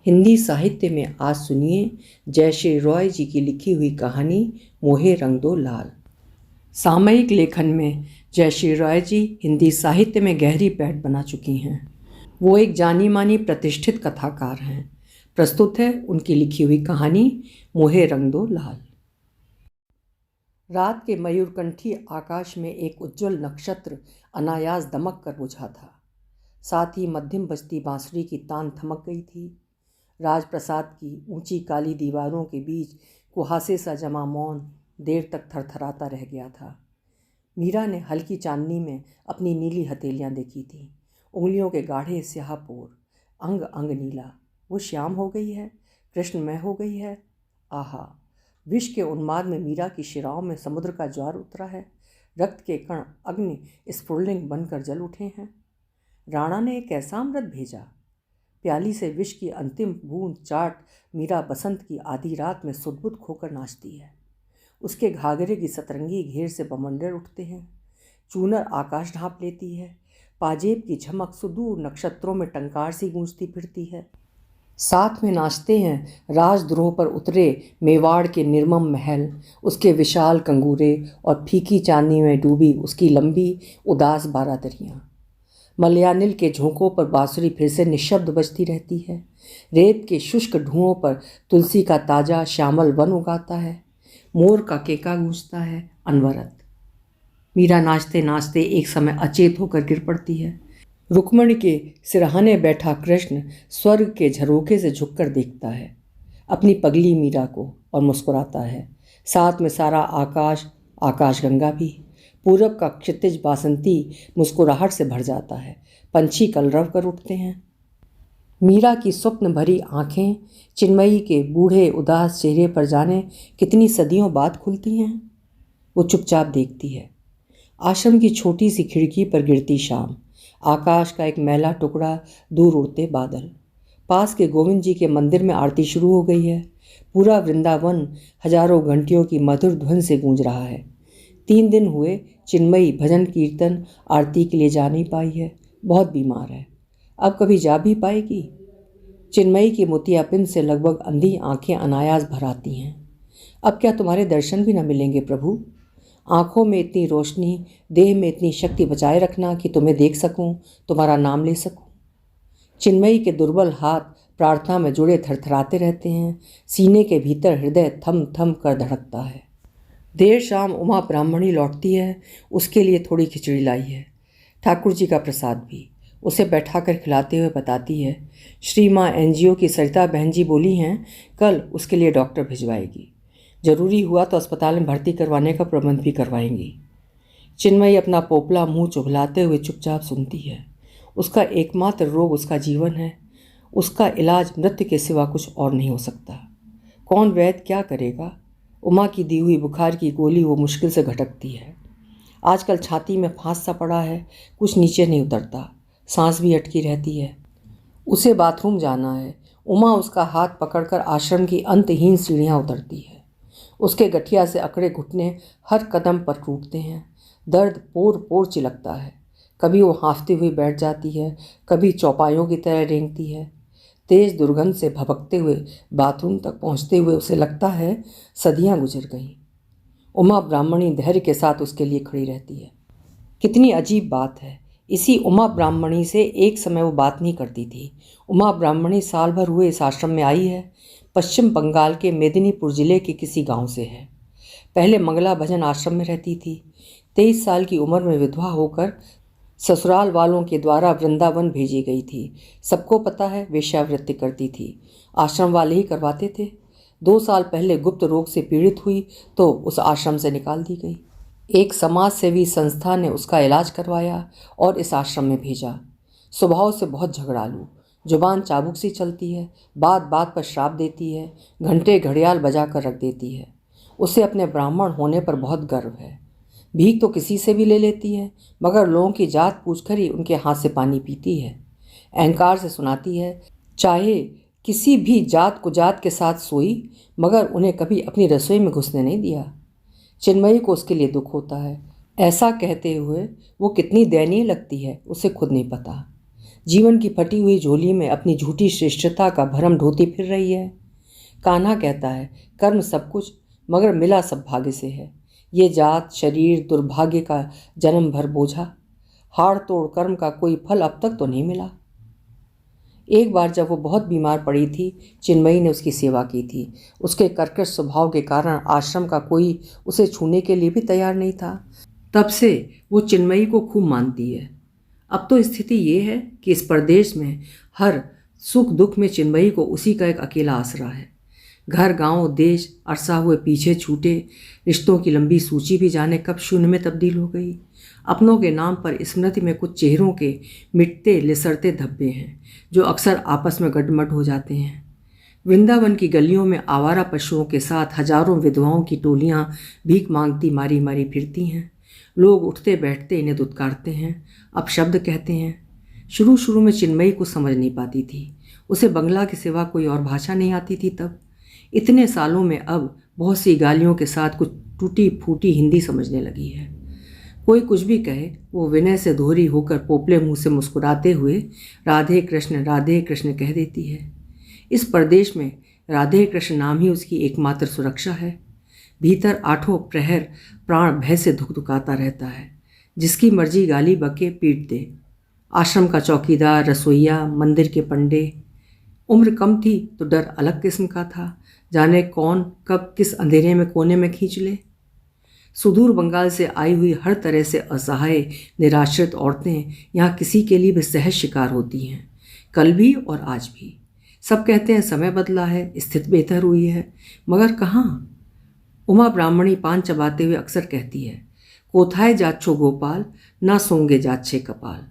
हिंदी साहित्य में आज सुनिए जयश्री रॉय जी की लिखी हुई कहानी मोहे रंग दो लाल। सामयिक लेखन में जयश्री रॉय जी हिंदी साहित्य में गहरी पैठ बना चुकी हैं। वो एक जानी मानी प्रतिष्ठित कथाकार हैं। प्रस्तुत है उनकी लिखी हुई कहानी मोहे रंग दो लाल। रात के मयूरकंठी आकाश में एक उज्ज्वल नक्षत्र अनायास दमक कर बुझा था। साथ ही मध्यम बजती बांसुरी की तान थमक गई थी। राजप्रसाद की ऊंची काली दीवारों के बीच कुहासे सा जमा मौन देर तक थरथराता रह गया था। मीरा ने हल्की चांदनी में अपनी नीली हथेलियां देखी थीं। उंगलियों के गाढ़े स्याह पोर, अंग अंग नीला। वो श्याम हो गई है, कृष्णमय हो गई है। आहा, विष के उन्माद में मीरा की शिराओं में समुद्र का ज्वार उतरा है। रक्त के कण अग्नि स्फुलिंग बनकर जल उठे हैं। राणा ने एक ऐसा अमृत भेजा। प्याली से विष की अंतिम बूंद चाट मीरा बसंत की आधी रात में सुदबुद खोकर नाचती है। उसके घाघरे की सतरंगी घेर से बवंडर उठते हैं। चूनर आकाश ढांप लेती है। पाजेब की झमक सुदूर नक्षत्रों में टंकार सी गूंजती फिरती है। साथ में नाचते हैं राजद्रोह पर उतरे मेवाड़ के निर्मम महल, उसके विशाल कंगूरे और फीकी चांदी में डूबी उसकी लंबी उदास बारादरियाँ। मलयानिल के झोंकों पर बांसुरी फिर से निशब्द बजती रहती है। रेत के शुष्क ढुओं पर तुलसी का ताजा श्यामल वन उगाता है। मोर का केका गूंजता है अनवरत। मीरा नाचते नाचते एक समय अचेत होकर गिर पड़ती है। रुक्मणी के सिरहाने बैठा कृष्ण स्वर्ग के झरोखे से झुककर देखता है अपनी पगली मीरा को और मुस्कुराता है। साथ में सारा आकाश, आकाशगंगा भी। पूरब का क्षितिज बासंती मुस्कुराहट से भर जाता है। पंछी कलरव कर उठते हैं। मीरा की स्वप्न भरी आंखें चिन्मयी के बूढ़े उदास चेहरे पर जाने कितनी सदियों बाद खुलती हैं। वो चुपचाप देखती है। आश्रम की छोटी सी खिड़की पर गिरती शाम, आकाश का एक मैला टुकड़ा, दूर उड़ते बादल। पास के गोविंद जी के मंदिर में आरती शुरू हो गई है। पूरा वृंदावन हजारों घंटियों की मधुर ध्वन से गूंज रहा है। 3 दिन हुए चिन्मयी भजन कीर्तन आरती के लिए जा नहीं पाई है। बहुत बीमार है। अब कभी जा भी पाएगी? चिन्मयी की मोतियाबिंद से लगभग अंधी आंखें अनायास भर आती हैं। अब क्या तुम्हारे दर्शन भी न मिलेंगे प्रभु? आंखों में इतनी रोशनी, देह में इतनी शक्ति बचाए रखना कि तुम्हें देख सकूं, तुम्हारा नाम ले सकूं। चिन्मयी के दुर्बल हाथ प्रार्थना में जुड़े थरथराते रहते हैं। सीने के भीतर हृदय थम थम कर धड़कता है। देर शाम उमा ब्राह्मणी लौटती है। उसके लिए थोड़ी खिचड़ी लाई है, ठाकुर जी का प्रसाद भी। उसे बैठाकर खिलाते हुए बताती है, श्री माँ एनजीओ की सरिता बहन जी बोली हैं कल उसके लिए डॉक्टर भिजवाएगी। ज़रूरी हुआ तो अस्पताल में भर्ती करवाने का प्रबंध भी करवाएंगी। चिन्मयी अपना पोपला मुंह चुभलाते हुए चुपचाप सुनती है। उसका एकमात्र रोग उसका जीवन है। उसका इलाज मृत्यु के सिवा कुछ और नहीं हो सकता। कौन वैद्य क्या करेगा? उमा की दी हुई बुखार की गोली वो मुश्किल से घटकती है। आजकल छाती में फांस सा पड़ा है, कुछ नीचे नहीं उतरता, सांस भी अटकी रहती है। उसे बाथरूम जाना है। उमा उसका हाथ पकड़कर आश्रम की अंतहीन सीढ़ियाँ उतरती है। उसके गठिया से अकड़े घुटने हर कदम पर टूटते हैं। दर्द पोर पोर चिलकता है। कभी वो हाँफती हुई बैठ जाती है, कभी चौपायों की तरह रेंगती है। तेज दुर्गंध से भभकते हुए बाथरूम तक पहुंचते हुए उसे लगता है सदियां गुजर गईं। उमा ब्राह्मणी धैर्य के साथ उसके लिए खड़ी रहती है। कितनी अजीब बात है, इसी उमा ब्राह्मणी से एक समय वो बात नहीं करती थी। उमा ब्राह्मणी साल भर हुए इस आश्रम में आई है। पश्चिम बंगाल के मेदिनीपुर जिले के किसी गांव से है। पहले मंगला भजन आश्रम में रहती थी। 23 साल की उम्र में विधवा होकर ससुराल वालों के द्वारा वृंदावन भेजी गई थी। सबको पता है वेश्यावृत्ति करती थी। आश्रम वाले ही करवाते थे। 2 साल पहले गुप्त रोग से पीड़ित हुई तो उस आश्रम से निकाल दी गई। एक समाज सेवी संस्था ने उसका इलाज करवाया और इस आश्रम में भेजा। स्वभाव से बहुत झगड़ालू, जुबान चाबुक सी चलती है, बात बात पर श्राप देती है, घंटे घड़ियाल बजा कर रख देती है। उसे अपने ब्राह्मण होने पर बहुत गर्व है। भीख तो किसी से भी ले लेती है, मगर लोगों की जात पूछकर ही उनके हाथ से पानी पीती है। अहंकार से सुनाती है, चाहे किसी भी जात कुजात के साथ सोई, मगर उन्हें कभी अपनी रसोई में घुसने नहीं दिया। चिन्मयी को उसके लिए दुख होता है। ऐसा कहते हुए वो कितनी दयनीय लगती है उसे खुद नहीं पता। जीवन की फटी हुई झोली में अपनी झूठी श्रेष्ठता का भरम ढोती फिर रही है। कान्हा कहता है, कर्म सब कुछ, मगर मिला सब भाग्य से है। ये जात शरीर दुर्भाग्य का जन्म भर बोझा, हाड़ तोड़ कर्म का कोई फल अब तक तो नहीं मिला। एक बार जब वो बहुत बीमार पड़ी थी, चिन्मयी ने उसकी सेवा की थी। उसके कर्कश स्वभाव के कारण आश्रम का कोई उसे छूने के लिए भी तैयार नहीं था। तब से वो चिन्मयी को खूब मानती है। अब तो स्थिति ये है कि इस प्रदेश में हर सुख दुख में चिन्मयी को उसी का एक अकेला आसरा है। घर गांव देश अरसा हुए पीछे छूटे रिश्तों की लंबी सूची भी जाने कब शून्य में तब्दील हो गई। अपनों के नाम पर स्मृति में कुछ चेहरों के मिटते लिसरते धब्बे हैं जो अक्सर आपस में गडमड हो जाते हैं। वृंदावन की गलियों में आवारा पशुओं के साथ हजारों विधवाओं की टोलियां भीख मांगती मारी मारी फिरती हैं। लोग उठते बैठते इन्हें दुत्कारते हैं, अपशब्द कहते हैं। शुरू शुरू में चिन्मयी को समझ नहीं पाती थी। उसे बंगला के सिवा कोई और भाषा नहीं आती थी। तब इतने सालों में अब बहुत सी गालियों के साथ कुछ टूटी फूटी हिंदी समझने लगी है। कोई कुछ भी कहे, वो विनय से दोहरी होकर पोपले मुंह से मुस्कुराते हुए राधे कृष्ण कह देती है। इस प्रदेश में राधे कृष्ण नाम ही उसकी एकमात्र सुरक्षा है। भीतर आठों प्रहर प्राण भय से धुकधुकाता रहता है। जिसकी मर्जी गाली बके पीट दे। आश्रम का चौकीदार, रसोइया, मंदिर के पंडे। उम्र कम थी तो डर अलग किस्म का था। जाने कौन कब किस अंधेरे में कोने में खींच ले। सुदूर बंगाल से आई हुई हर तरह से असहाय निराश्रित औरतें यहाँ किसी के लिए भी सहज शिकार होती हैं, कल भी और आज भी। सब कहते हैं समय बदला है, स्थिति बेहतर हुई है, मगर कहाँ। उमा ब्राह्मणी पान चबाते हुए अक्सर कहती है, कोथाए जाच्छो गोपाल, ना सोंगे जाच्छे कपाल।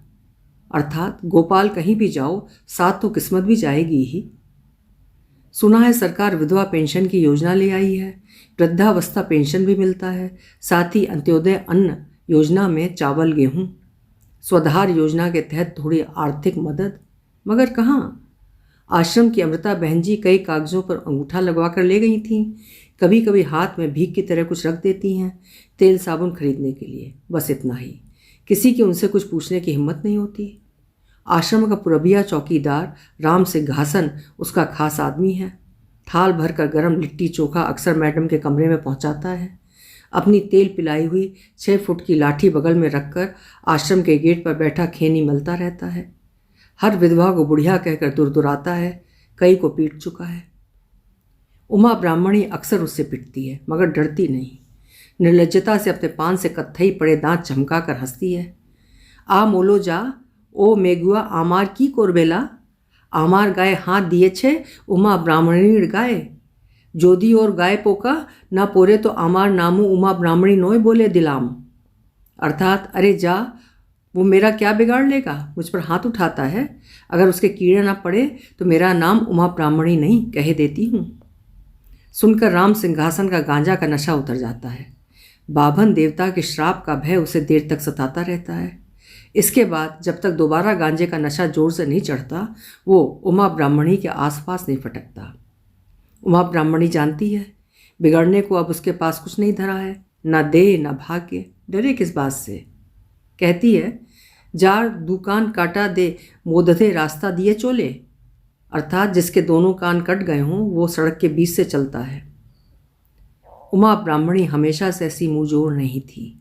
अर्थात गोपाल कहीं भी जाओ, साथ तो किस्मत भी जाएगी ही। सुना है सरकार विधवा पेंशन की योजना ले आई है। वृद्धावस्था पेंशन भी मिलता है। साथ ही अंत्योदय अन्न योजना में चावल गेहूँ, स्वधार योजना के तहत थोड़ी आर्थिक मदद, मगर कहाँ। आश्रम की अमृता बहन जी कई कागजों पर अंगूठा लगवा कर ले गई थीं। कभी कभी हाथ में भीख की तरह कुछ रख देती हैं, तेल साबुन खरीदने के लिए, बस इतना ही। किसी की उनसे कुछ पूछने की हिम्मत नहीं होती। आश्रम का पुरबिया चौकीदार राम सिंहासन उसका खास आदमी है। थाल भरकर गरम लिट्टी चोखा अक्सर मैडम के कमरे में पहुंचाता है। अपनी तेल पिलाई हुई 6 फुट की लाठी बगल में रखकर आश्रम के गेट पर बैठा खैनी मलता रहता है। हर विधवा को बुढ़िया कहकर दुरदुराता है, कई को पीट चुका है। उमा ब्राह्मणी अक्सर उससे पिटती है, मगर डरती नहीं। निर्लज्जता से अपने पान से कत्थई पड़े दांत चमका कर हंसती है। आ मोलो जा, ओ मेगुआ आमार की कोरबेला, आमार गाय हाथ दिए छे उमा ब्राह्मणीर गाय, जोदी और गाय पोका ना पोरे तो आमार नामू उमा ब्राह्मणी नोय बोले दिलाम। अर्थात अरे जा, वो मेरा क्या बिगाड़ लेगा, मुझ पर हाथ उठाता है, अगर उसके कीड़े ना पड़े तो मेरा नाम उमा ब्राह्मणी नहीं कह देती हूँ। सुनकर राम सिंहासन का गांजा का नशा उतर जाता है। बाभन देवता के श्राप का भय उसे देर तक सताता रहता है। इसके बाद जब तक दोबारा गांजे का नशा जोर से नहीं चढ़ता, वो उमा ब्राह्मणी के आसपास नहीं फटकता। उमा ब्राह्मणी जानती है बिगड़ने को अब उसके पास कुछ नहीं धरा है, ना देह ना भाग्य, डरे किस बात से। कहती है, जार दुकान काटा दे मोदधे रास्ता दिए चोले, अर्थात जिसके दोनों कान कट गए हों वो सड़क के बीच से चलता है। उमा ब्राह्मणी हमेशा से ऐसी मुंहजोर नहीं थी।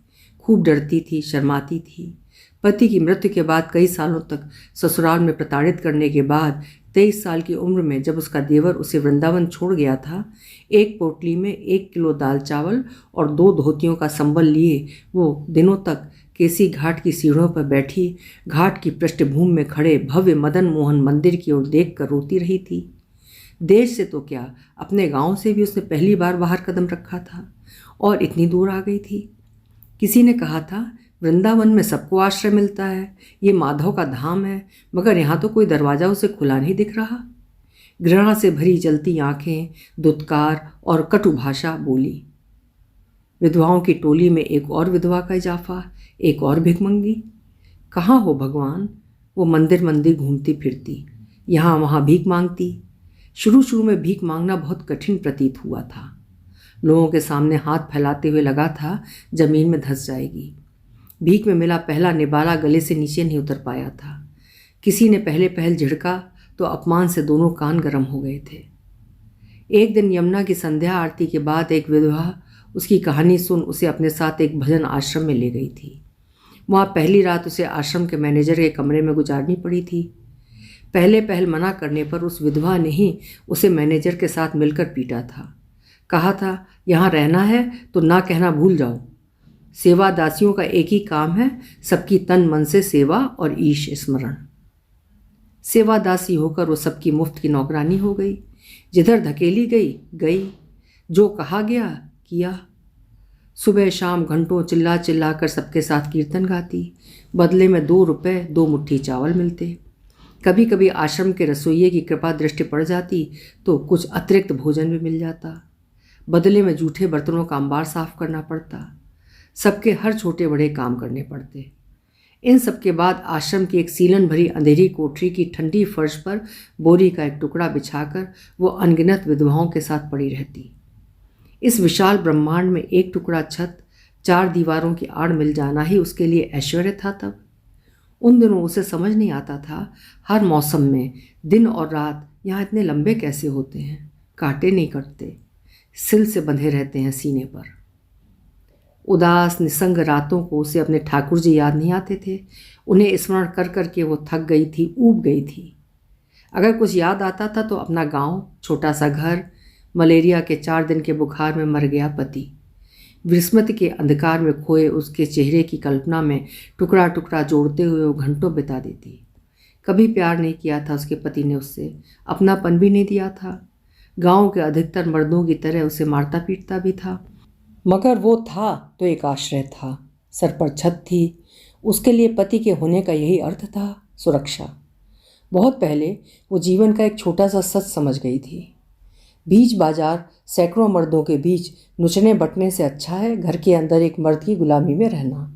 खूब डरती थी, शर्माती थी। पति की मृत्यु के बाद कई सालों तक ससुराल में प्रताड़ित करने के बाद 23 साल की उम्र में जब उसका देवर उसे वृंदावन छोड़ गया था, एक पोटली में 1 किलो दाल चावल और 2 धोतियों का संबल लिए वो दिनों तक केसी घाट की सीढ़ियों पर बैठी घाट की पृष्ठभूमि में खड़े भव्य मदन मोहन मंदिर की ओर देख कर रोती रही थी। देश से तो क्या, अपने गांव से भी उसने पहली बार बाहर कदम रखा था और इतनी दूर आ गई थी। किसी ने कहा था, वृंदावन में सबको आश्रय मिलता है, ये माधव का धाम है, मगर यहाँ तो कोई दरवाज़ा उसे खुला नहीं दिख रहा। घृणा से भरी जलती आंखें, दुत्कार और कटु भाषा बोली। विधवाओं की टोली में एक और विधवा का इजाफा, एक और भिखमंगी। कहाँ हो भगवान। वो मंदिर मंदिर घूमती फिरती, यहाँ वहाँ भीख मांगती। शुरू शुरू में भीख मांगना बहुत कठिन प्रतीत हुआ था। लोगों के सामने हाथ फैलाते हुए लगा था जमीन में धंस जाएगी। भीख में मिला पहला निबाला गले से नीचे नहीं उतर पाया था। किसी ने पहले पहल झिड़का तो अपमान से दोनों कान गर्म हो गए थे। एक दिन यमुना की संध्या आरती के बाद एक विधवा उसकी कहानी सुन उसे अपने साथ एक भजन आश्रम में ले गई थी। वहाँ पहली रात उसे आश्रम के मैनेजर के कमरे में गुजारनी पड़ी थी। पहले पहल मना करने पर उस विधवा ने ही उसे मैनेजर के साथ मिलकर पीटा था। कहा था, यहाँ रहना है तो ना कहना भूल जाओ। सेवा दासियों का एक ही काम है, सबकी तन मन से सेवा और ईश स्मरण। सेवा दासी होकर वो सबकी मुफ्त की नौकरानी हो गई। जिधर धकेली गई, जो कहा गया किया। सुबह शाम घंटों चिल्ला चिल्ला कर सबके साथ कीर्तन गाती। बदले में 2 रुपए 2 मुट्ठी चावल मिलते। कभी कभी आश्रम के रसोइये की कृपा दृष्टि पड़ जाती तो कुछ अतिरिक्त भोजन भी मिल जाता। बदले में जूठे बर्तनों का अंबार साफ करना पड़ता। सबके हर छोटे बड़े काम करने पड़ते। इन सब के बाद आश्रम की एक सीलन भरी अंधेरी कोठरी की ठंडी फर्श पर बोरी का एक टुकड़ा बिछाकर वो अनगिनत विधवाओं के साथ पड़ी रहती। इस विशाल ब्रह्मांड में एक टुकड़ा छत, 4 दीवारों की आड़ मिल जाना ही उसके लिए ऐश्वर्य था। तब उन दिनों उसे समझ नहीं आता था हर मौसम में दिन और रात यहाँ इतने लंबे कैसे होते हैं। कांटे नहीं कटते, सिल से बंधे रहते हैं सीने पर। उदास निसंग रातों को उसे अपने ठाकुर जी याद नहीं आते थे। उन्हें स्मरण कर कर के वो थक गई थी, ऊब गई थी। अगर कुछ याद आता था तो अपना गांव, छोटा सा घर, मलेरिया के 4 दिन के बुखार में मर गया पति, विस्मृति के अंधकार में खोए उसके चेहरे की कल्पना में टुकड़ा टुकड़ा जोड़ते हुए वो घंटों बिता देती। कभी प्यार नहीं किया था उसके पति ने उससे, अपनापन भी नहीं दिया था। गांव के अधिकतर मर्दों की तरह उसे मारता पीटता भी था, मगर वो था तो एक आश्रय था, सर पर छत थी। उसके लिए पति के होने का यही अर्थ था, सुरक्षा। बहुत पहले वो जीवन का एक छोटा सा सच समझ गई थी। बीच बाजार सैकड़ों मर्दों के बीच नुचने बटने से अच्छा है घर के अंदर एक मर्द की गुलामी में रहना।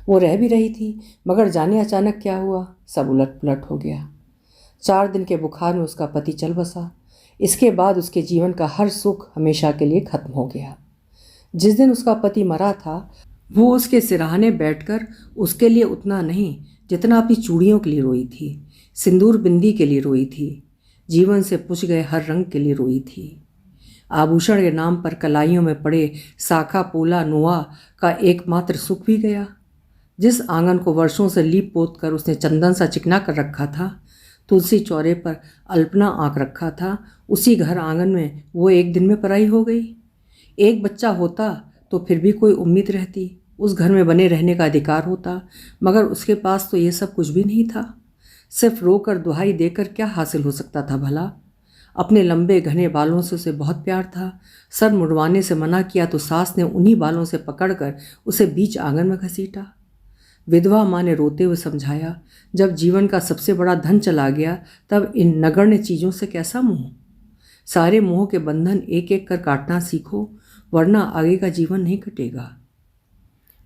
वो रह भी रही थी, मगर जाने अचानक क्या हुआ, सब उलट पुलट हो गया। 4 दिन के बुखार में उसका पति चल बसा। इसके बाद उसके जीवन का हर सुख हमेशा के लिए खत्म हो गया। जिस दिन उसका पति मरा था वो उसके सिरहाने बैठकर उसके लिए उतना नहीं जितना अपनी चूड़ियों के लिए रोई थी, सिंदूर बिंदी के लिए रोई थी, जीवन से पुछ गए हर रंग के लिए रोई थी। आभूषण के नाम पर कलाइयों में पड़े साखा पोला नुआ का एकमात्र सुख भी गया। जिस आंगन को वर्षों से लीप पोत कर उसने चंदन सा चिकना कर रखा था, तुलसी चौरे पर अल्पना आंक रखा था, उसी घर आंगन में वो एक दिन में पराई हो गई। एक बच्चा होता तो फिर भी कोई उम्मीद रहती, उस घर में बने रहने का अधिकार होता, मगर उसके पास तो ये सब कुछ भी नहीं था। सिर्फ रोकर दुहाई देकर क्या हासिल हो सकता था भला। अपने लंबे घने बालों से उसे बहुत प्यार था। सर मुड़वाने से मना किया तो सास ने उन्हीं बालों से पकड़कर उसे बीच आंगन में घसीटा। विधवा माँ ने रोते हुए समझाया, जब जीवन का सबसे बड़ा धन चला गया तब इन नगण्य चीज़ों से कैसा मोह। सारे मोह के बंधन एक एक कर काटना सीखो, वरना आगे का जीवन नहीं कटेगा।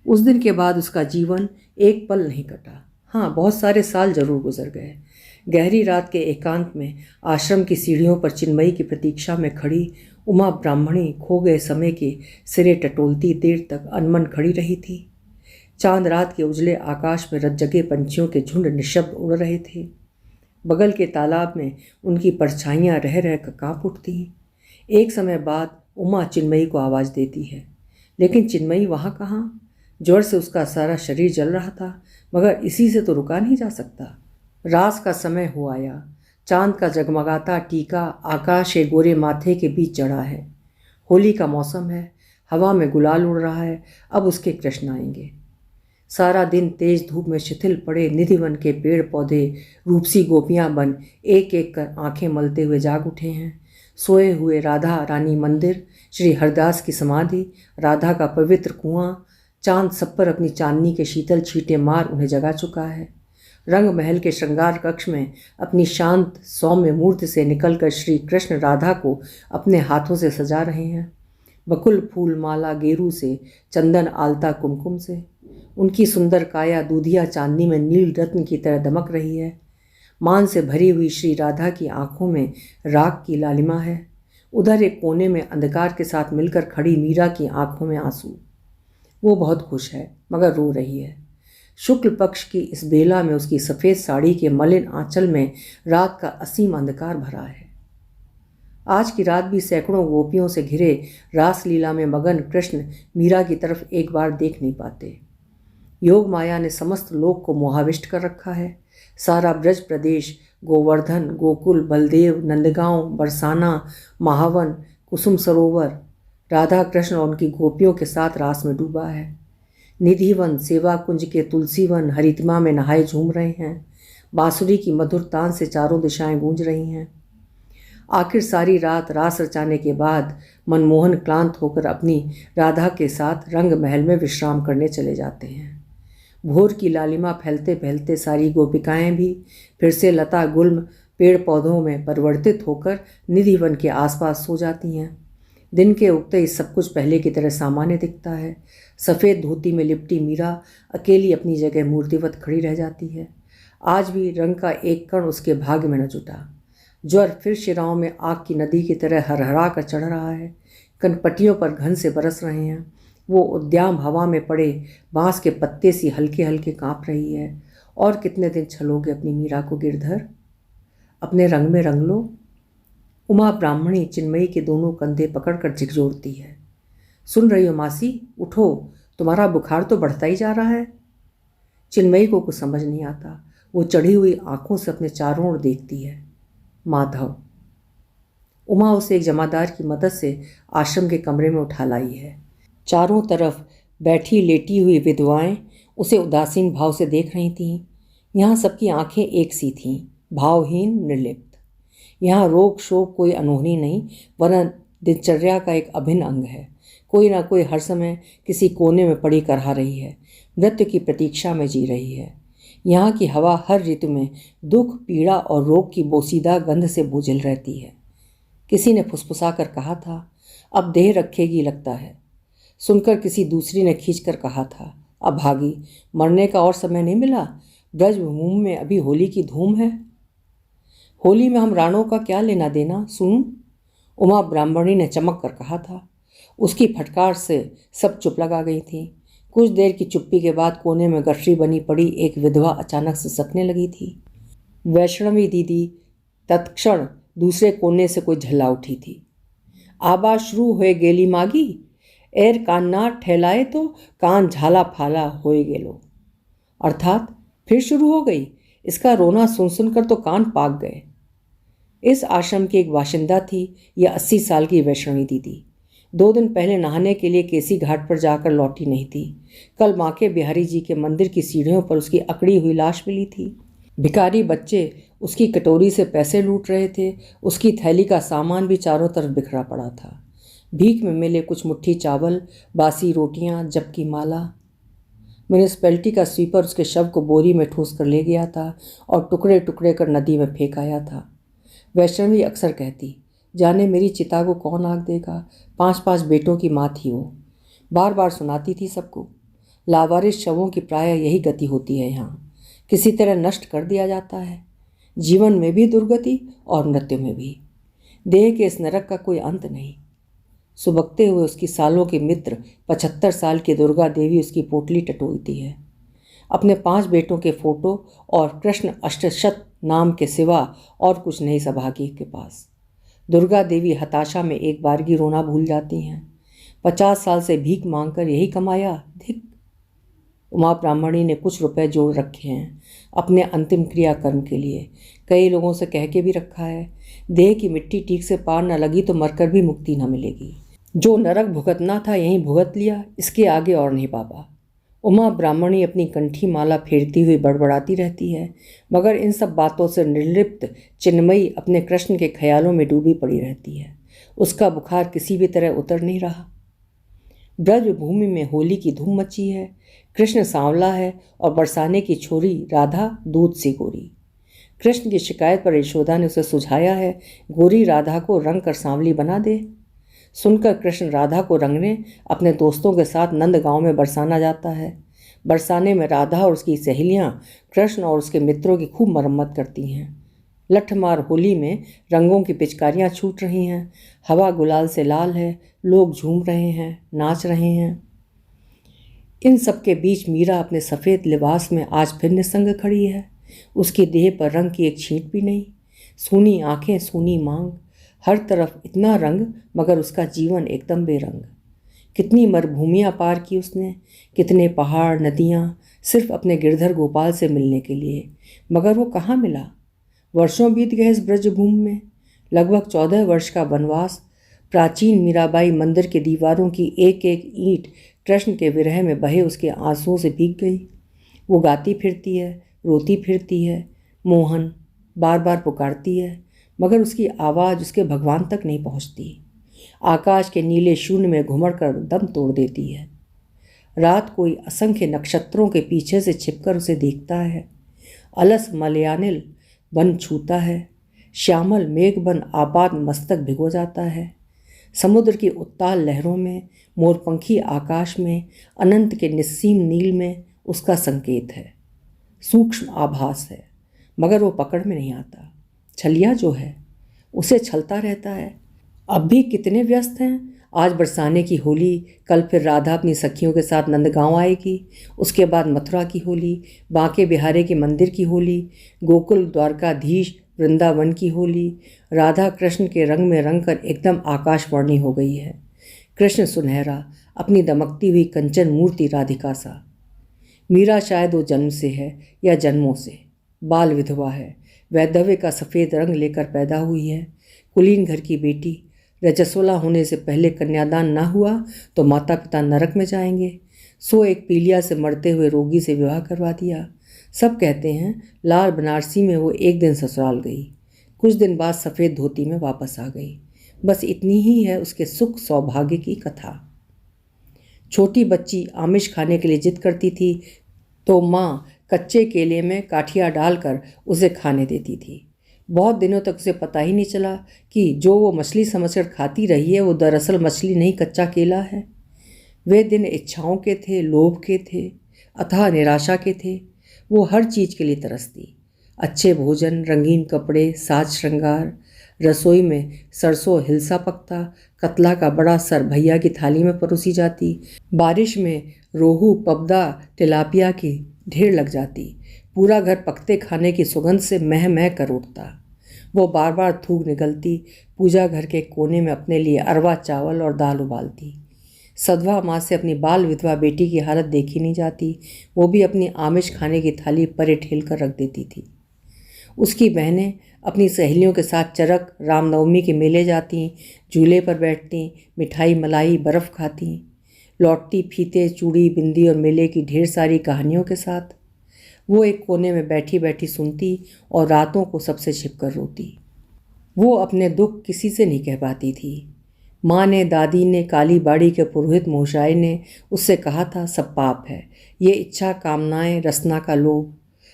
उस दिन के बाद उसका जीवन एक पल नहीं कटा। हाँ, बहुत सारे साल जरूर गुजर गए। गहरी रात के एकांत में आश्रम की सीढ़ियों पर चिन्मयी की प्रतीक्षा में खड़ी उमा ब्राह्मणी खो गए समय के सिरे टटोलती देर तक अनमन खड़ी रही थी। चांद रात के उजले आकाश में रज्जगे पंछियों के झुंड निशब्द उड़ रहे थे। बगल के तालाब में उनकी परछाइयाँ रह रह कर काँप उठती। एक समय बाद उमा चिन्मयी को आवाज़ देती है, लेकिन चिन्मयी वहाँ कहाँ। ज्वर से उसका सारा शरीर जल रहा था, मगर इसी से तो रुका नहीं जा सकता। रात का समय हो आया। चांद का जगमगाता टीका आकाश के गोरे माथे के बीच चढ़ा है। होली का मौसम है, हवा में गुलाल उड़ रहा है। अब उसके कृष्ण आएंगे। सारा दिन तेज धूप में शिथिल पड़े निधिवन के पेड़ पौधे रूपसी गोपियां बन एक एक कर आंखें मलते हुए जाग उठे हैं। सोए हुए राधा रानी मंदिर, श्री हरदास की समाधि, राधा का पवित्र कुआं, चांद सब पर अपनी चांदनी के शीतल छींटे मार उन्हें जगा चुका है। रंग महल के श्रृंगार कक्ष में अपनी शांत सौम्य मूर्ति से निकलकर श्री कृष्ण राधा को अपने हाथों से सजा रहे हैं। बकुल फूल माला गेरू से, चंदन आलता कुमकुम से। उनकी सुंदर काया दूधिया चांदनी में नील रत्न की तरह दमक रही है। मान से भरी हुई श्री राधा की आंखों में राग की लालिमा है। उधर एक कोने में अंधकार के साथ मिलकर खड़ी मीरा की आंखों में आंसू। वो बहुत खुश है, मगर रो रही है। शुक्ल पक्ष की इस बेला में उसकी सफ़ेद साड़ी के मलिन आंचल में रात का असीम अंधकार भरा है। आज की रात भी सैकड़ों गोपियों से घिरे रासलीला में मगन कृष्ण मीरा की तरफ एक बार देख नहीं पाते। योग माया ने समस्त लोक को मोहाविष्ट कर रखा है। सारा ब्रज प्रदेश, गोवर्धन, गोकुल, बलदेव, नंदगांव, बरसाना, महावन, कुसुम सरोवर राधा कृष्ण और उनकी गोपियों के साथ रास में डूबा है। निधिवन, सेवा कुंज के तुलसीवन हरितिमा में नहाए झूम रहे हैं। बांसुरी की मधुर तान से चारों दिशाएं गूंज रही हैं। आखिर सारी रात रास रचाने के बाद मनमोहन क्लांत होकर अपनी राधा के साथ रंग महल में विश्राम करने चले जाते हैं। भोर की लालिमा फैलते फैलते सारी गोपिकाएं भी फिर से लता गुल्म पेड़ पौधों में परिवर्तित होकर निधिवन के आसपास सो जाती हैं। दिन के उगते ही सब कुछ पहले की तरह सामान्य दिखता है। सफ़ेद धोती में लिपटी मीरा अकेली अपनी जगह मूर्तिवत खड़ी रह जाती है। आज भी रंग का एक कण उसके भाग्य में न जुटा। ज्वर फिर शिराओं में आग की नदी की तरह हरहरा कर चढ़ रहा है। कनपटियों पर घन से बरस रहे हैं। वो उद्याम हवा में पड़े बांस के पत्ते सी हल्के हल्के काँप रही है। और कितने दिन छलोगे अपनी मीरा को गिरधर, अपने रंग में रंग लो। उमा ब्राह्मणी चिन्मयी के दोनों कंधे पकड़कर झिकझोरती है। सुन रही हो मासी, उठो, तुम्हारा बुखार तो बढ़ता ही जा रहा है। चिन्मयी को कुछ समझ नहीं आता। वो चढ़ी हुई आंखों से अपने चारों ओर देखती है। माधव। उमा उसे एक जमादार की मदद से आश्रम के कमरे में उठा लाई है। चारों तरफ बैठी लेटी हुई विधवाएं उसे उदासीन भाव से देख रही थीं। यहाँ सबकी आंखें एक सी थीं, भावहीन, निर्लिप्त। यहाँ रोक शोक कोई अनहोनी नहीं, वरन दिनचर्या का एक अभिन्न अंग है। कोई ना कोई हर समय किसी कोने में पड़ी करहा रही है, मृत्यु की प्रतीक्षा में जी रही है। यहाँ की हवा हर ऋतु में दुख, पीड़ा और रोग की बोसीदा गंध से बोझिल रहती है। किसी ने फुसफुसा कर कहा था, अब देह रखेगी लगता है। सुनकर किसी दूसरी ने खींचकर कहा था, अब भागी, मरने का और समय नहीं मिला। ब्रजभूमि में अभी होली की धूम है। होली में हम राणों का क्या लेना देना, सुन, उमा ब्राह्मणी ने चमक कर कहा था। उसकी फटकार से सब चुप लगा गई थी। कुछ देर की चुप्पी के बाद कोने में गठरी बनी पड़ी एक विधवा अचानक से सकने लगी थी। वैष्णवी दीदी तत्क्षण दूसरे कोने से कोई झल्ला उठी थी। आवाज शुरू होए गेली मागी, एर कान ना ठहलाए तो कान झाला फाला होए गेलो। अर्थात फिर शुरू हो गई। इसका रोना सुन सुनकर तो कान पाक गए। इस आश्रम की एक बाशिंदा थी यह 80 साल की वैष्णवी दीदी। 2 दिन पहले नहाने के लिए केसी घाट पर जाकर लौटी नहीं थी। कल बांके बिहारी जी के मंदिर की सीढ़ियों पर उसकी अकड़ी हुई लाश मिली थी। भिखारी बच्चे उसकी कटोरी से पैसे लूट रहे थे। उसकी थैली का सामान भी चारों तरफ बिखरा पड़ा था। भीख में मिले कुछ मुट्ठी चावल, बासी रोटियां, जब की माला। म्यूनिसपैलिटी का स्वीपर उसके शव को बोरी में ठूस कर ले गया था और टुकड़े टुकड़े कर नदी में फेंक आया था। वैष्णवी अक्सर कहती, जाने मेरी चिता को कौन आग देगा, 5-5 बेटों की माँ थी वो। बार बार सुनाती थी सबको। लावारिस शवों की प्रायः यही गति होती है यहाँ, किसी तरह नष्ट कर दिया जाता है। जीवन में भी दुर्गति और मृत्यु में भी। देह के इस नरक का कोई अंत नहीं। सुबकते हुए उसकी सालों के मित्र 75 साल की दुर्गा देवी उसकी पोटली टटोलती है। अपने 5 बेटों के फोटो और कृष्ण अष्टशत नाम के सिवा और कुछ नहीं सौभाग्य के पास। दुर्गा देवी हताशा में एक बारगी रोना भूल जाती हैं। 50 साल से भीख मांगकर यही कमाया, धिक। उमा ब्राह्मणी ने कुछ रुपए जोड़ रखे हैं अपने अंतिम क्रियाकर्म के लिए। कई लोगों से कह के भी रखा है, देह की मिट्टी ठीक से पार न लगी तो मरकर भी मुक्ति न मिलेगी। जो नरक भुगतना था यहीं भुगत लिया, इसके आगे और नहीं पापा। उमा ब्राह्मणी अपनी कंठी माला फेरती हुई बड़बड़ाती रहती है, मगर इन सब बातों से निर्लिप्त चिन्मयी अपने कृष्ण के ख्यालों में डूबी पड़ी रहती है। उसका बुखार किसी भी तरह उतर नहीं रहा। ब्रजभूमि में होली की धूम मची है। कृष्ण सांवला है और बरसाने की छोरी राधा दूध सी गोरी। कृष्ण की शिकायत पर यशोदा ने उसे सुझाया है, गोरी राधा को रंग कर सांवली बना दे। सुनकर कृष्ण राधा को रंगने अपने दोस्तों के साथ नंद गांव में बरसाना जाता है। बरसाने में राधा और उसकी सहेलियां कृष्ण और उसके मित्रों की खूब मरम्मत करती हैं। लठमार होली में रंगों की पिचकारियां छूट रही हैं। हवा गुलाल से लाल है। लोग झूम रहे हैं, नाच रहे हैं। इन सब के बीच मीरा अपने सफ़ेद लिबास में आज फिर निसंग खड़ी है। उसकी देह पर रंग की एक छींट भी नहीं। सूनी आंखें, सूनी मांग, हर तरफ इतना रंग, मगर उसका जीवन एकदम बेरंग। कितनी मरुभूमियाँ पार की उसने, कितने पहाड़, नदियाँ, सिर्फ अपने गिरधर गोपाल से मिलने के लिए, मगर वो कहाँ मिला। वर्षों बीत गए इस ब्रजभूमि में। लगभग 14 वर्ष का वनवास। प्राचीन मीराबाई मंदिर के दीवारों की एक एक ईंट कृष्ण के विरह में बहे उसके आंसुओं से भीग गई। वो गाती फिरती है, रोती फिरती है, मोहन बार बार पुकारती है, मगर उसकी आवाज़ उसके भगवान तक नहीं पहुंचती। आकाश के नीले शून्य में घुमड़ कर दम तोड़ देती है। रात कोई असंख्य नक्षत्रों के पीछे से छिपकर उसे देखता है। अलस मलयानिल बन छूता है, श्यामल मेघ बन आपात मस्तक भिगो जाता है। समुद्र की उत्ताल लहरों में, मोरपंखी आकाश में, अनंत के निस्सीम नील में उसका संकेत है। सूक्ष्म आभास है, मगर वो पकड़ में नहीं आता। छलिया जो है उसे छलता रहता है। अब भी कितने व्यस्त हैं। आज बरसाने की होली, कल फिर राधा अपनी सखियों के साथ नंदगांव आएगी, उसके बाद मथुरा की होली, बांके बिहारी के मंदिर की होली, गोकुल द्वारकाधीश वृंदावन की होली। राधा कृष्ण के रंग में रंग कर एकदम आकाशवर्णी हो गई है। कृष्ण सुनहरा, अपनी दमकती हुई कंचन मूर्ति राधिका सा। मीरा शायद वो जन्म से है या जन्मों से। बाल विधवा है, वैधव्य का सफ़ेद रंग लेकर पैदा हुई है। कुलीन घर की बेटी। रजस्वला होने से पहले कन्यादान ना हुआ तो माता पिता नरक में जाएंगे। सो एक पीलिया से मरते हुए रोगी से विवाह करवा दिया। सब कहते हैं लाल बनारसी में वो एक दिन ससुराल गई, कुछ दिन बाद सफ़ेद धोती में वापस आ गई। बस इतनी ही है उसके सुख सौभाग्य की कथा। छोटी बच्ची आमिष खाने के लिए जिद करती थी तो माँ कच्चे केले में काठिया डालकर उसे खाने देती थी। बहुत दिनों तक उसे पता ही नहीं चला कि जो वो मछली समझकर खाती रही है वो दरअसल मछली नहीं, कच्चा केला है। वे दिन इच्छाओं के थे, लोभ के थे, अथाह निराशा के थे। वो हर चीज़ के लिए तरसती। अच्छे भोजन, रंगीन कपड़े, साज श्रृंगार। रसोई में सरसों हिलसा पकता, कतला का बड़ा सर भैया की थाली में परोसी जाती। बारिश में रोहू, पबदा, तिलापिया की ढेर लग जाती। पूरा घर पकते खाने की सुगंध से मह मह कर उठता। वो बार बार थूक निगलती। पूजा घर के कोने में अपने लिए अरवा चावल और दाल उबालती। सधवा माँ से अपनी बाल विधवा बेटी की हालत देखी नहीं जाती। वो भी अपनी आमिष खाने की थाली परे ठेल कर रख देती थी। उसकी बहनें अपनी सहेलियों के साथ चरक, रामनवमी के मेले जाती, झूले पर बैठती, मिठाई मलाई बर्फ़ खाती, लौटती फीते, चूड़ी, बिंदी और मेले की ढेर सारी कहानियों के साथ। वो एक कोने में बैठी बैठी सुनती और रातों को सबसे छिपकर रोती। वो अपने दुख किसी से नहीं कह पाती थी। माँ ने, दादी ने, काली बाड़ी के पुरोहित मोशाए ने उससे कहा था सब पाप है, ये इच्छा, कामनाएं, रसना का लोभ।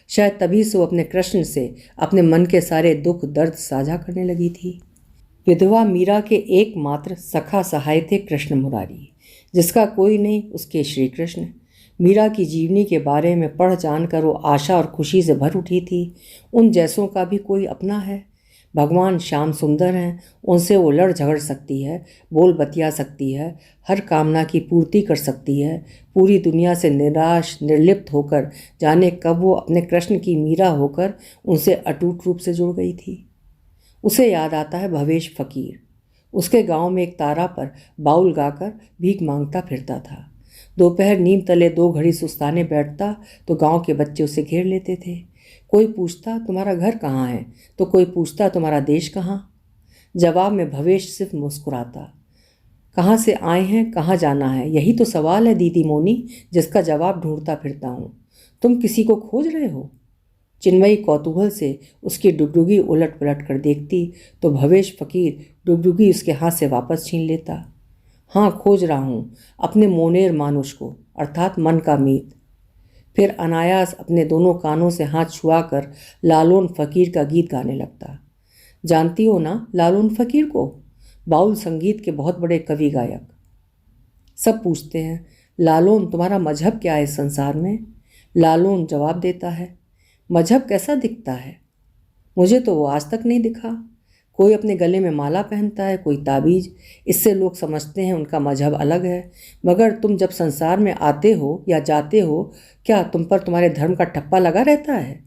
शायद तभी से वो अपने कृष्ण से अपने मन के सारे दुख दर्द साझा करने लगी थी। विधवा मीरा के एकमात्र सखा सहाय थे कृष्ण मुरारी, जिसका कोई नहीं उसके श्री कृष्ण। मीरा की जीवनी के बारे में पढ़ जानकर वो आशा और खुशी से भर उठी थी। उन जैसों का भी कोई अपना है। भगवान श्याम सुंदर हैं, उनसे वो लड़ झगड़ सकती है, बोल बतिया सकती है, हर कामना की पूर्ति कर सकती है। पूरी दुनिया से निराश निर्लिप्त होकर जाने कब वो अपने कृष्ण की मीरा होकर उनसे अटूट रूप से जुड़ गई थी। उसे याद आता है भवेश फकीर। उसके गांव में एक तारा पर बाउल गाकर भीख मांगता फिरता था। दोपहर नीम तले 2 घड़ी सुस्ताने बैठता तो गांव के बच्चे उसे घेर लेते थे। कोई पूछता तुम्हारा घर कहाँ है, तो कोई पूछता तुम्हारा देश कहाँ। जवाब में भवेश सिर्फ मुस्कुराता। कहाँ से आए हैं, कहाँ जाना है, यही तो सवाल है दीदी मोनी, जिसका जवाब ढूंढता फिरता हूँ। तुम किसी को खोज रहे हो? चिन्मयी कौतूहल से उसकी डुगडुगी उलट पलट कर देखती तो भवेश फकीर डुगडुगी उसके हाथ से वापस छीन लेता। हाँ, खोज रहा हूँ अपने मोनेर मानुष को, अर्थात मन का मीत। फिर अनायास अपने दोनों कानों से हाथ छुआकर लालून फ़कीर का गीत गाने लगता। जानती हो ना लालून फ़कीर को? बाउल संगीत के बहुत बड़े कवि गायक। सब पूछते हैं लालून तुम्हारा मजहब क्या है इस संसार में? लालून जवाब देता है मजहब कैसा दिखता है? मुझे तो वो आज तक नहीं दिखा। कोई अपने गले में माला पहनता है, कोई ताबीज। इससे लोग समझते हैं उनका मजहब अलग है। मगर तुम जब संसार में आते हो या जाते हो, क्या तुम पर तुम्हारे धर्म का ठप्पा लगा रहता है?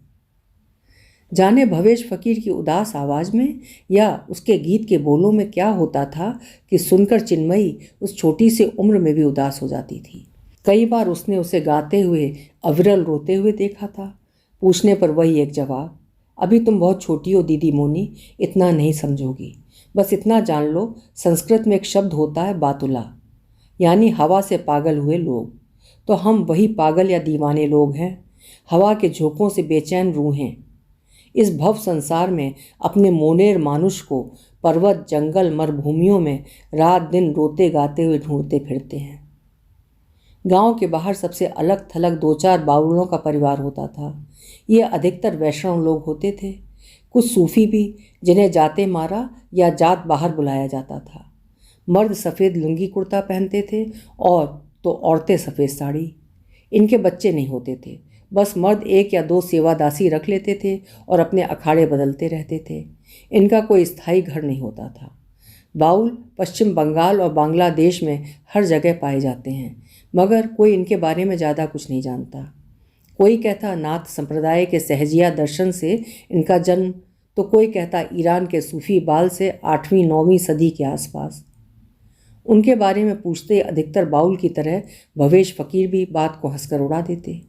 जाने भवेश फकीर की उदास आवाज़ में या उसके गीत के बोलों में क्या होता था कि सुनकर चिन्मयी उस छोटी सी उम्र में भी उदास हो जाती थी। कई बार उसने उसे गाते हुए, अविरल रोते हुए देखा था। पूछने पर वही एक जवाब, अभी तुम बहुत छोटी हो दीदी मोनी, इतना नहीं समझोगी। बस इतना जान लो, संस्कृत में एक शब्द होता है बातुला, यानी हवा से पागल हुए लोग। तो हम वही पागल या दीवाने लोग हैं, हवा के झोंकों से बेचैन रूहें। इस भव संसार में अपने मोनेर मानुष को पर्वत, जंगल, मरुभूमियों में रात दिन रोते गाते हुए ढूंढते फिरते हैं। गांव के बाहर सबसे अलग थलग 2-4 बाउलों का परिवार होता था। ये अधिकतर वैष्णव लोग होते थे, कुछ सूफी भी, जिन्हें जाते मारा या जात बाहर बुलाया जाता था। मर्द सफ़ेद लुंगी कुर्ता पहनते थे और तो औरतें सफ़ेद साड़ी। इनके बच्चे नहीं होते थे, बस मर्द 1 या 2 सेवादासी रख लेते थे और अपने अखाड़े बदलते रहते थे। इनका कोई स्थायी घर नहीं होता था। बाउल पश्चिम बंगाल और बांग्लादेश में हर जगह पाए जाते हैं, मगर कोई इनके बारे में ज़्यादा कुछ नहीं जानता। कोई कहता नाथ संप्रदाय के सहजिया दर्शन से इनका जन्म, तो कोई कहता ईरान के सूफी बाल से 8वीं-9वीं सदी के आसपास। उनके बारे में पूछते अधिकतर बाउल की तरह भवेश फकीर भी बात को हंसकर उड़ा देते।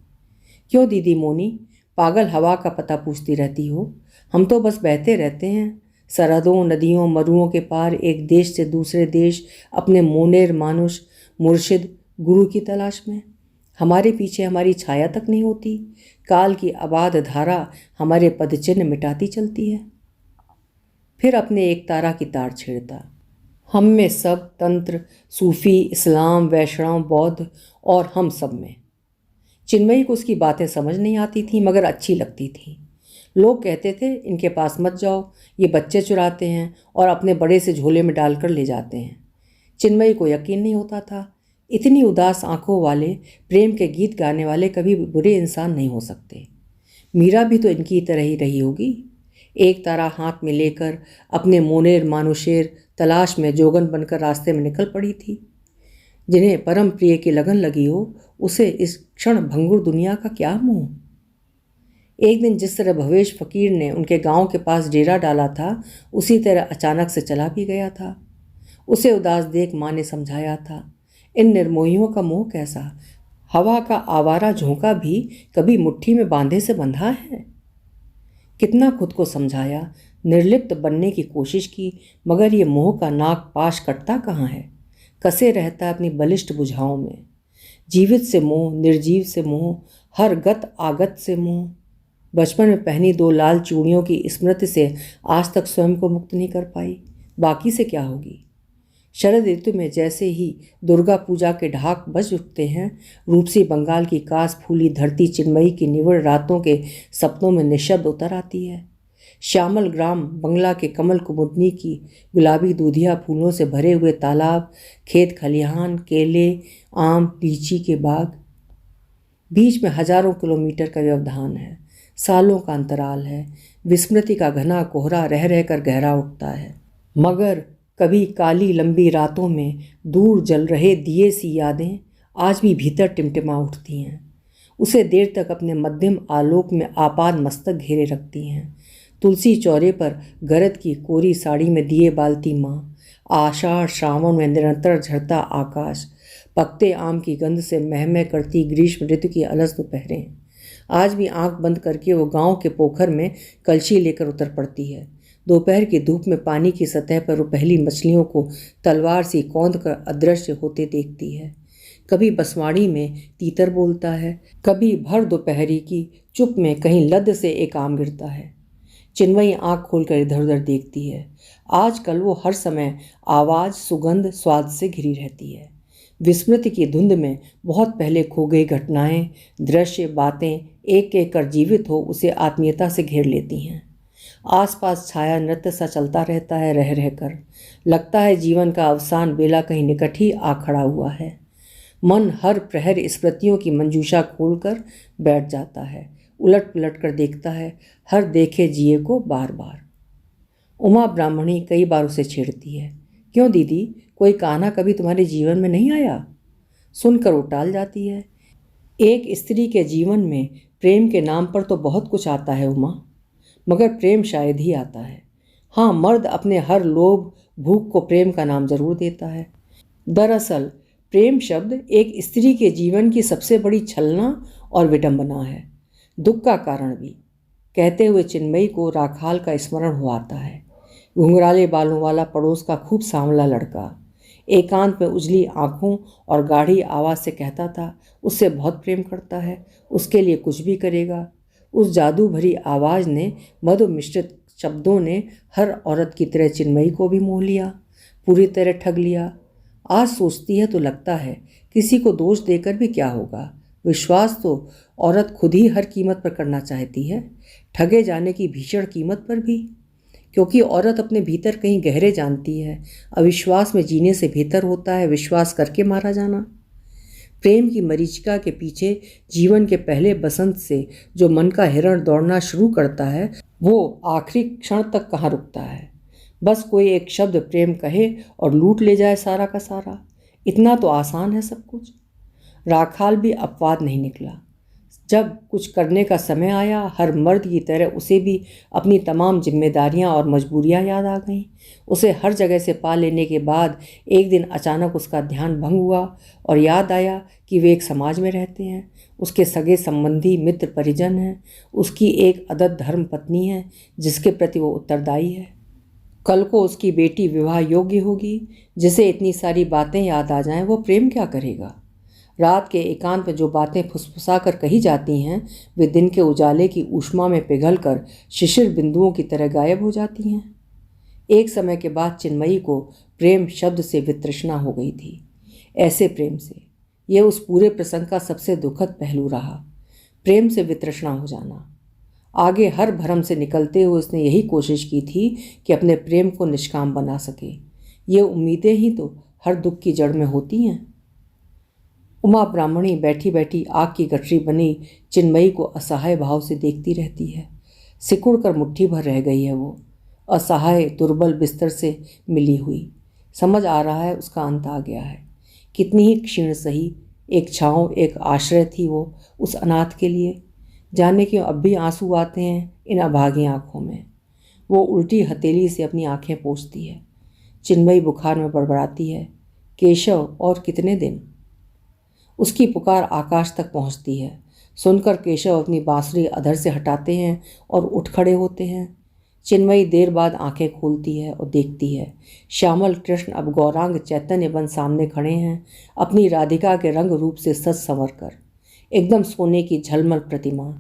क्यों दीदी मोनी, पागल हवा का पता पूछती रहती हो? हम तो बस बहते रहते हैं, सरहदों, नदियों, मरुओं के पार, एक देश से दूसरे देश, अपने मोनेर मानुष, मुर्शिद, गुरु की तलाश में। हमारे पीछे हमारी छाया तक नहीं होती। काल की अबाध धारा हमारे पदचिन्ह मिटाती चलती है। फिर अपने एक तारा की तार छेड़ता। हम में सब, तंत्र, सूफी, इस्लाम, वैष्णव, बौद्ध और हम सब में। चिन्मयी को उसकी बातें समझ नहीं आती थी, मगर अच्छी लगती थी। लोग कहते थे इनके पास मत जाओ, ये बच्चे चुराते हैं और अपने बड़े से झोले में डालकर ले जाते हैं। चिन्मयी को यकीन नहीं होता था। इतनी उदास आंखों वाले, प्रेम के गीत गाने वाले कभी बुरे इंसान नहीं हो सकते। मीरा भी तो इनकी तरह ही रही होगी। एक तारा हाथ में लेकर अपने मोनेर मानुषेर तलाश में जोगन बनकर रास्ते में निकल पड़ी थी। जिन्हें परम प्रिय की लगन लगी हो, उसे इस क्षण भंगुर दुनिया का क्या मोह। एक दिन जिस तरह भवेश फकीर ने उनके गांव के पास डेरा डाला था, उसी तरह अचानक से चला भी गया था। उसे उदास देख माँ ने समझाया था, इन निर्मोहियों का मोह कैसा, हवा का आवारा झोंका भी कभी मुट्ठी में बांधे से बंधा है। कितना खुद को समझाया, निर्लिप्त बनने की कोशिश की, मगर ये मोह का नाग पाश कटता कहाँ है, कसे रहता है अपनी बलिष्ठ बुझाओं में। जीवित से मोह, निर्जीव से मोह, हर गत आगत से मोह। बचपन में पहनी 2 लाल चूड़ियों की स्मृति से आज तक स्वयं को मुक्त नहीं कर पाई, बाकी से क्या होगी। शरद ऋतु में जैसे ही दुर्गा पूजा के ढाक बज उठते हैं, रूपसी बंगाल की कास फूली धरती चिन्मयी की निवड़ रातों के सपनों में निशब्द उतर आती है। श्यामल ग्राम बंगला के कमल कुमुदनी की गुलाबी दूधिया फूलों से भरे हुए तालाब, खेत खलिहान, केले, आम, लीची के बाग, बीच में हजारों किलोमीटर का व्यवधान है, सालों का अंतराल है। विस्मृति का घना कोहरा रह रहकर गहरा उठता है, मगर कभी काली लंबी रातों में दूर जल रहे दिए सी यादें आज भी भीतर टिमटिमा उठती हैं। उसे देर तक अपने मध्यम आलोक में आपाद मस्तक घेरे रखती हैं। तुलसी चौरे पर गरद की कोरी साड़ी में दिए बालती माँ, आषाढ़ श्रावण में निरंतर झरता आकाश, पकते आम की गंध से महमह करती ग्रीष्म ऋतु की अलस दोपहरें। आज भी आंख बंद करके वो गांव के पोखर में कलशी लेकर उतर पड़ती है। दोपहर की धूप में पानी की सतह पर वो पहली मछलियों को तलवार सी कौंध कर अदृश्य होते देखती है। कभी बसवाड़ी में तीतर बोलता है, कभी भर दोपहरी की चुप में कहीं लद से एक आम गिरता है। चिन्मयी आँख खोलकर इधर उधर देखती है। आजकल वो हर समय आवाज़, सुगंध, स्वाद से घिरी रहती है। विस्मृति की धुंध में बहुत पहले खो गई घटनाएं, दृश्य, बातें एक एक कर जीवित हो उसे आत्मीयता से घेर लेती हैं। आसपास छाया नृत्य सा चलता रहता है, रह रहकर लगता है जीवन का अवसान बेला कहीं निकट ही आ खड़ा हुआ है। मन हर प्रहर स्मृतियों की मंजूषा खोलकर बैठ जाता है, उलट पुलट कर देखता है, हर देखे जिए को बार बार। उमा ब्राह्मणी कई बार उसे छेड़ती है। क्यों दीदी, कोई कान्हा कभी तुम्हारे जीवन में नहीं आया? सुनकर वो टाल जाती है। एक स्त्री के जीवन में प्रेम के नाम पर तो बहुत कुछ आता है उमा, मगर प्रेम शायद ही आता है। हाँ, मर्द अपने हर लोभ भूख को प्रेम का नाम जरूर देता है। दरअसल प्रेम शब्द एक स्त्री के जीवन की सबसे बड़ी छलना और विडंबना है, दुख का कारण भी। कहते हुए चिन्मयी को राखाल का स्मरण हो आता है। घुंघराले बालों वाला पड़ोस का खूब सांवला लड़का एकांत में उजली आंखों और गाढ़ी आवाज़ से कहता था उससे बहुत प्रेम करता है, उसके लिए कुछ भी करेगा। उस जादू भरी आवाज़ ने, मधु मिश्रित शब्दों ने हर औरत की तरह चिन्मयी को भी मोह लिया, पूरी तरह ठग लिया। आज सोचती है तो लगता है किसी को दोष देकर भी क्या होगा। विश्वास तो औरत खुद ही हर कीमत पर करना चाहती है, ठगे जाने की भीषण कीमत पर भी, क्योंकि औरत अपने भीतर कहीं गहरे जानती है अविश्वास में जीने से बेहतर होता है विश्वास करके मारा जाना। प्रेम की मरीचिका के पीछे जीवन के पहले बसंत से जो मन का हिरण दौड़ना शुरू करता है वो आखिरी क्षण तक कहाँ रुकता है। बस कोई एक शब्द प्रेम कहे और लूट ले जाए सारा का सारा। इतना तो आसान है सब कुछ। राखाल भी अपवाद नहीं निकला। जब कुछ करने का समय आया, हर मर्द की तरह उसे भी अपनी तमाम जिम्मेदारियां और मजबूरियां याद आ गईं। उसे हर जगह से पा लेने के बाद एक दिन अचानक उसका ध्यान भंग हुआ और याद आया कि वे एक समाज में रहते हैं, उसके सगे संबंधी मित्र परिजन हैं, उसकी एक अदद धर्म पत्नी है जिसके प्रति वो उत्तरदायी है। कल को उसकी बेटी विवाह योग्य होगी। जिसे इतनी सारी बातें याद आ जाएं, वो प्रेम क्या करेगा? रात के एकांत में जो बातें फुसफुसा कर कही जाती हैं वे दिन के उजाले की ऊष्मा में पिघलकर शिशिर बिंदुओं की तरह गायब हो जाती हैं। एक समय के बाद चिन्मयी को प्रेम शब्द से वितृष्णा हो गई थी। ऐसे प्रेम से, यह उस पूरे प्रसंग का सबसे दुखद पहलू रहा, प्रेम से वितृष्णा हो जाना। आगे हर भरम से निकलते हुए उसने यही कोशिश की थी कि अपने प्रेम को निष्काम बना सके। ये उम्मीदें ही तो हर दुख की जड़ में होती हैं। उमा ब्राह्मणी बैठी बैठी आग की गठरी बनी चिन्मयी को असहाय भाव से देखती रहती है। सिकुड़ कर मुट्ठी भर रह गई है वो, असहाय दुर्बल बिस्तर से मिली हुई। समझ आ रहा है उसका अंत आ गया है। कितनी ही क्षीण सही, एक छाँव, एक आश्रय थी वो उस अनाथ के लिए। जाने क्यों अब भी आंसू आते हैं इन अभागी आँखों में। वो उल्टी हथेली से अपनी आंखें पोंछती है। चिन्मयी बुखार में बड़बड़ाती है, केशव और कितने दिन? उसकी पुकार आकाश तक पहुंचती है। सुनकर केशव अपनी बांसुरी अधर से हटाते हैं और उठ खड़े होते हैं। चिन्मयी देर बाद आंखें खोलती है और देखती है श्यामल कृष्ण अब गौरांग चैतन्य बन सामने खड़े हैं, अपनी राधिका के रंग रूप से सज संवर कर, एकदम सोने की झलमल प्रतिमा।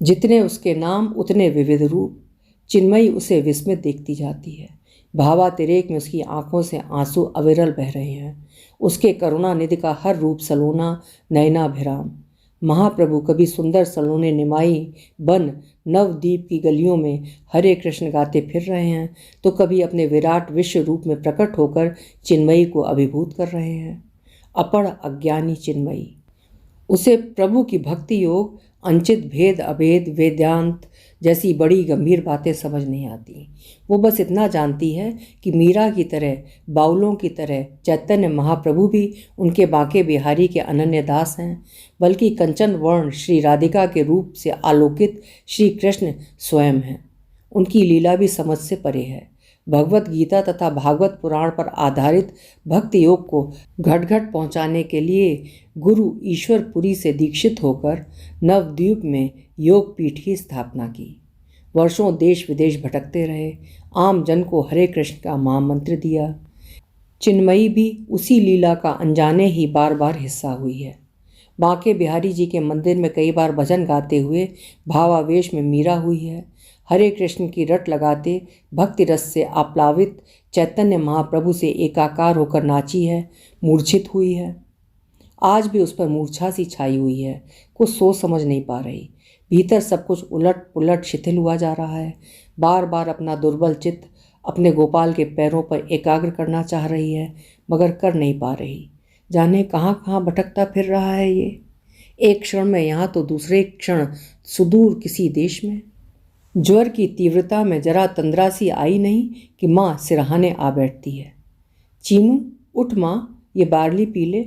जितने उसके नाम उतने विविध रूप। चिन्मयी उसे विस्मित देखती जाती है। भावातिरेक में उसकी आंखों से आंसू अविरल बह रहे हैं। उसके करुणा निधि का हर रूप सलोना, नयनाभिराम। महाप्रभु कभी सुंदर सलोने निमाई बन नवद्वीप की गलियों में हरे कृष्ण गाते फिर रहे हैं, तो कभी अपने विराट विश्व रूप में प्रकट होकर चिन्मयी को अभिभूत कर रहे हैं। अपढ़ अज्ञानी चिन्मयी, उसे प्रभु की भक्ति योग, अंचित भेद अभेद वेदांत जैसी बड़ी गंभीर बातें समझ नहीं आती। वो बस इतना जानती है कि मीरा की तरह, बाउलों की तरह चैतन्य महाप्रभु भी उनके बांके बिहारी के अनन्य दास हैं, बल्कि कंचन वर्ण श्री राधिका के रूप से आलोकित श्री कृष्ण स्वयं हैं। उनकी लीला भी समझ से परे है। भगवत गीता तथा भागवत पुराण पर आधारित भक्ति योग को घट घट पहुँचाने के लिए गुरु ईश्वरपुरी से दीक्षित होकर नवद्वीप में योग पीठ की स्थापना की। वर्षों देश विदेश भटकते रहे, आम जन को हरे कृष्ण का महामंत्र दिया। चिन्मयी भी उसी लीला का अनजाने ही बार बार हिस्सा हुई है। बांके बिहारी जी के मंदिर में कई बार भजन गाते हुए भावावेश में मीरा हुई है। हरे कृष्ण की रट लगाते भक्ति रस से आप्लावित चैतन्य महाप्रभु से एकाकार होकर नाची है, मूर्छित हुई है। आज भी उस पर मूर्छा सी छाई हुई है, कुछ सोच समझ नहीं पा रही। भीतर सब कुछ उलट पुलट शिथिल हुआ जा रहा है। बार बार अपना दुर्बल चित्त अपने गोपाल के पैरों पर एकाग्र करना चाह रही है, मगर कर नहीं पा रही। जाने कहाँ कहाँ भटकता फिर रहा है ये, एक क्षण में यहाँ तो दूसरे क्षण सुदूर किसी देश में। ज्वर की तीव्रता में जरा तंद्रा सी आई नहीं कि माँ सिरहाने आ बैठती है। चीनू, उठ माँ, ये बार्ली पी ले,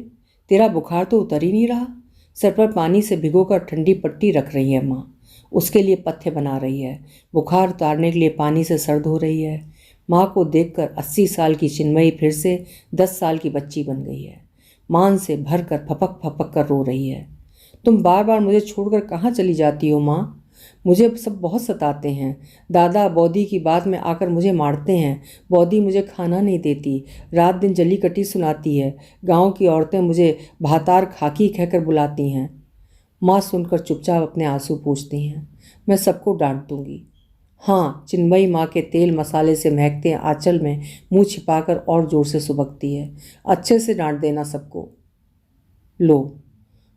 तेरा बुखार तो उतर ही नहीं रहा। सर पर पानी से भिगोकर ठंडी पट्टी रख रही है माँ, उसके लिए पथ्य बना रही है। बुखार उतारने के लिए पानी से सर धो रही है। माँ को देखकर 80 साल की चिन्मयी फिर से 10 साल की बच्ची बन गई है। मान से भर कर फपक फपक कर रो रही है। तुम बार बार मुझे छोड़कर कहाँ चली जाती हो माँ? मुझे सब बहुत सताते हैं। दादा बौदी की बात में आकर मुझे मारते हैं। बौदी मुझे खाना नहीं देती, रात दिन जली कटी सुनाती है। गांव की औरतें मुझे भातार खाकी कहकर बुलाती हैं। माँ सुनकर चुपचाप अपने आंसू पोंछती हैं। मैं सबको डांट दूंगी। हाँ, चिन्मयी माँ के तेल मसाले से महकते आंचल में मुंह छिपाकर और जोर से सुबकती है। अच्छे से डांट देना सबको। लो,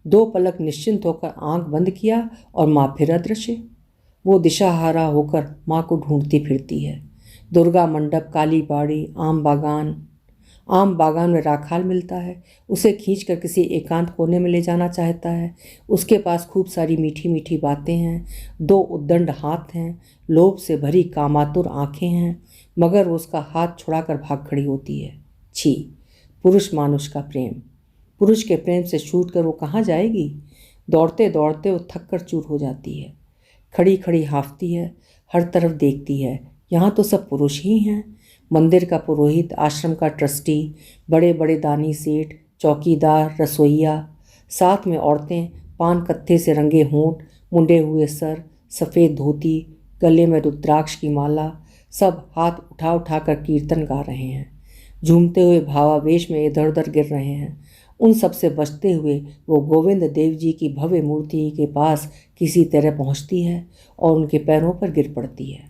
2 पलक निश्चिंत होकर आंख बंद किया और माँ फिर अदृश्य। वो दिशाहारा होकर माँ को ढूंढती फिरती है। दुर्गा मंडप, काली बाड़ी, आम बागान में राखाल मिलता है, उसे खींचकर किसी एकांत कोने में ले जाना चाहता है। उसके पास खूब सारी मीठी मीठी बातें हैं, 2 उद्दंड हाथ हैं, लोभ से भरी कामातुर आंखें हैं, मगर वो उसका हाथ छुड़ाकर भाग खड़ी होती है। छी, पुरुष मानुष का प्रेम। पुरुष के प्रेम से छूट कर वो कहाँ जाएगी? दौड़ते दौड़ते वो थक कर चूर हो जाती है। खड़ी खड़ी हाँफती है, हर तरफ देखती है। यहाँ तो सब पुरुष ही हैं। मंदिर का पुरोहित, आश्रम का ट्रस्टी, बड़े बड़े दानी सेठ, चौकीदार, रसोइया, साथ में औरतें, पान कत्थे से रंगे होंठ, मुंडे हुए सर, सफ़ेद धोती, गले में रुद्राक्ष की माला, सब हाथ उठा उठा कर कीर्तन गा रहे हैं। झूमते हुए भावावेश में इधर उधर गिर रहे हैं। उन सब से बचते हुए वो गोविंद देव जी की भव्य मूर्ति के पास किसी तरह पहुंचती है और उनके पैरों पर गिर पड़ती है।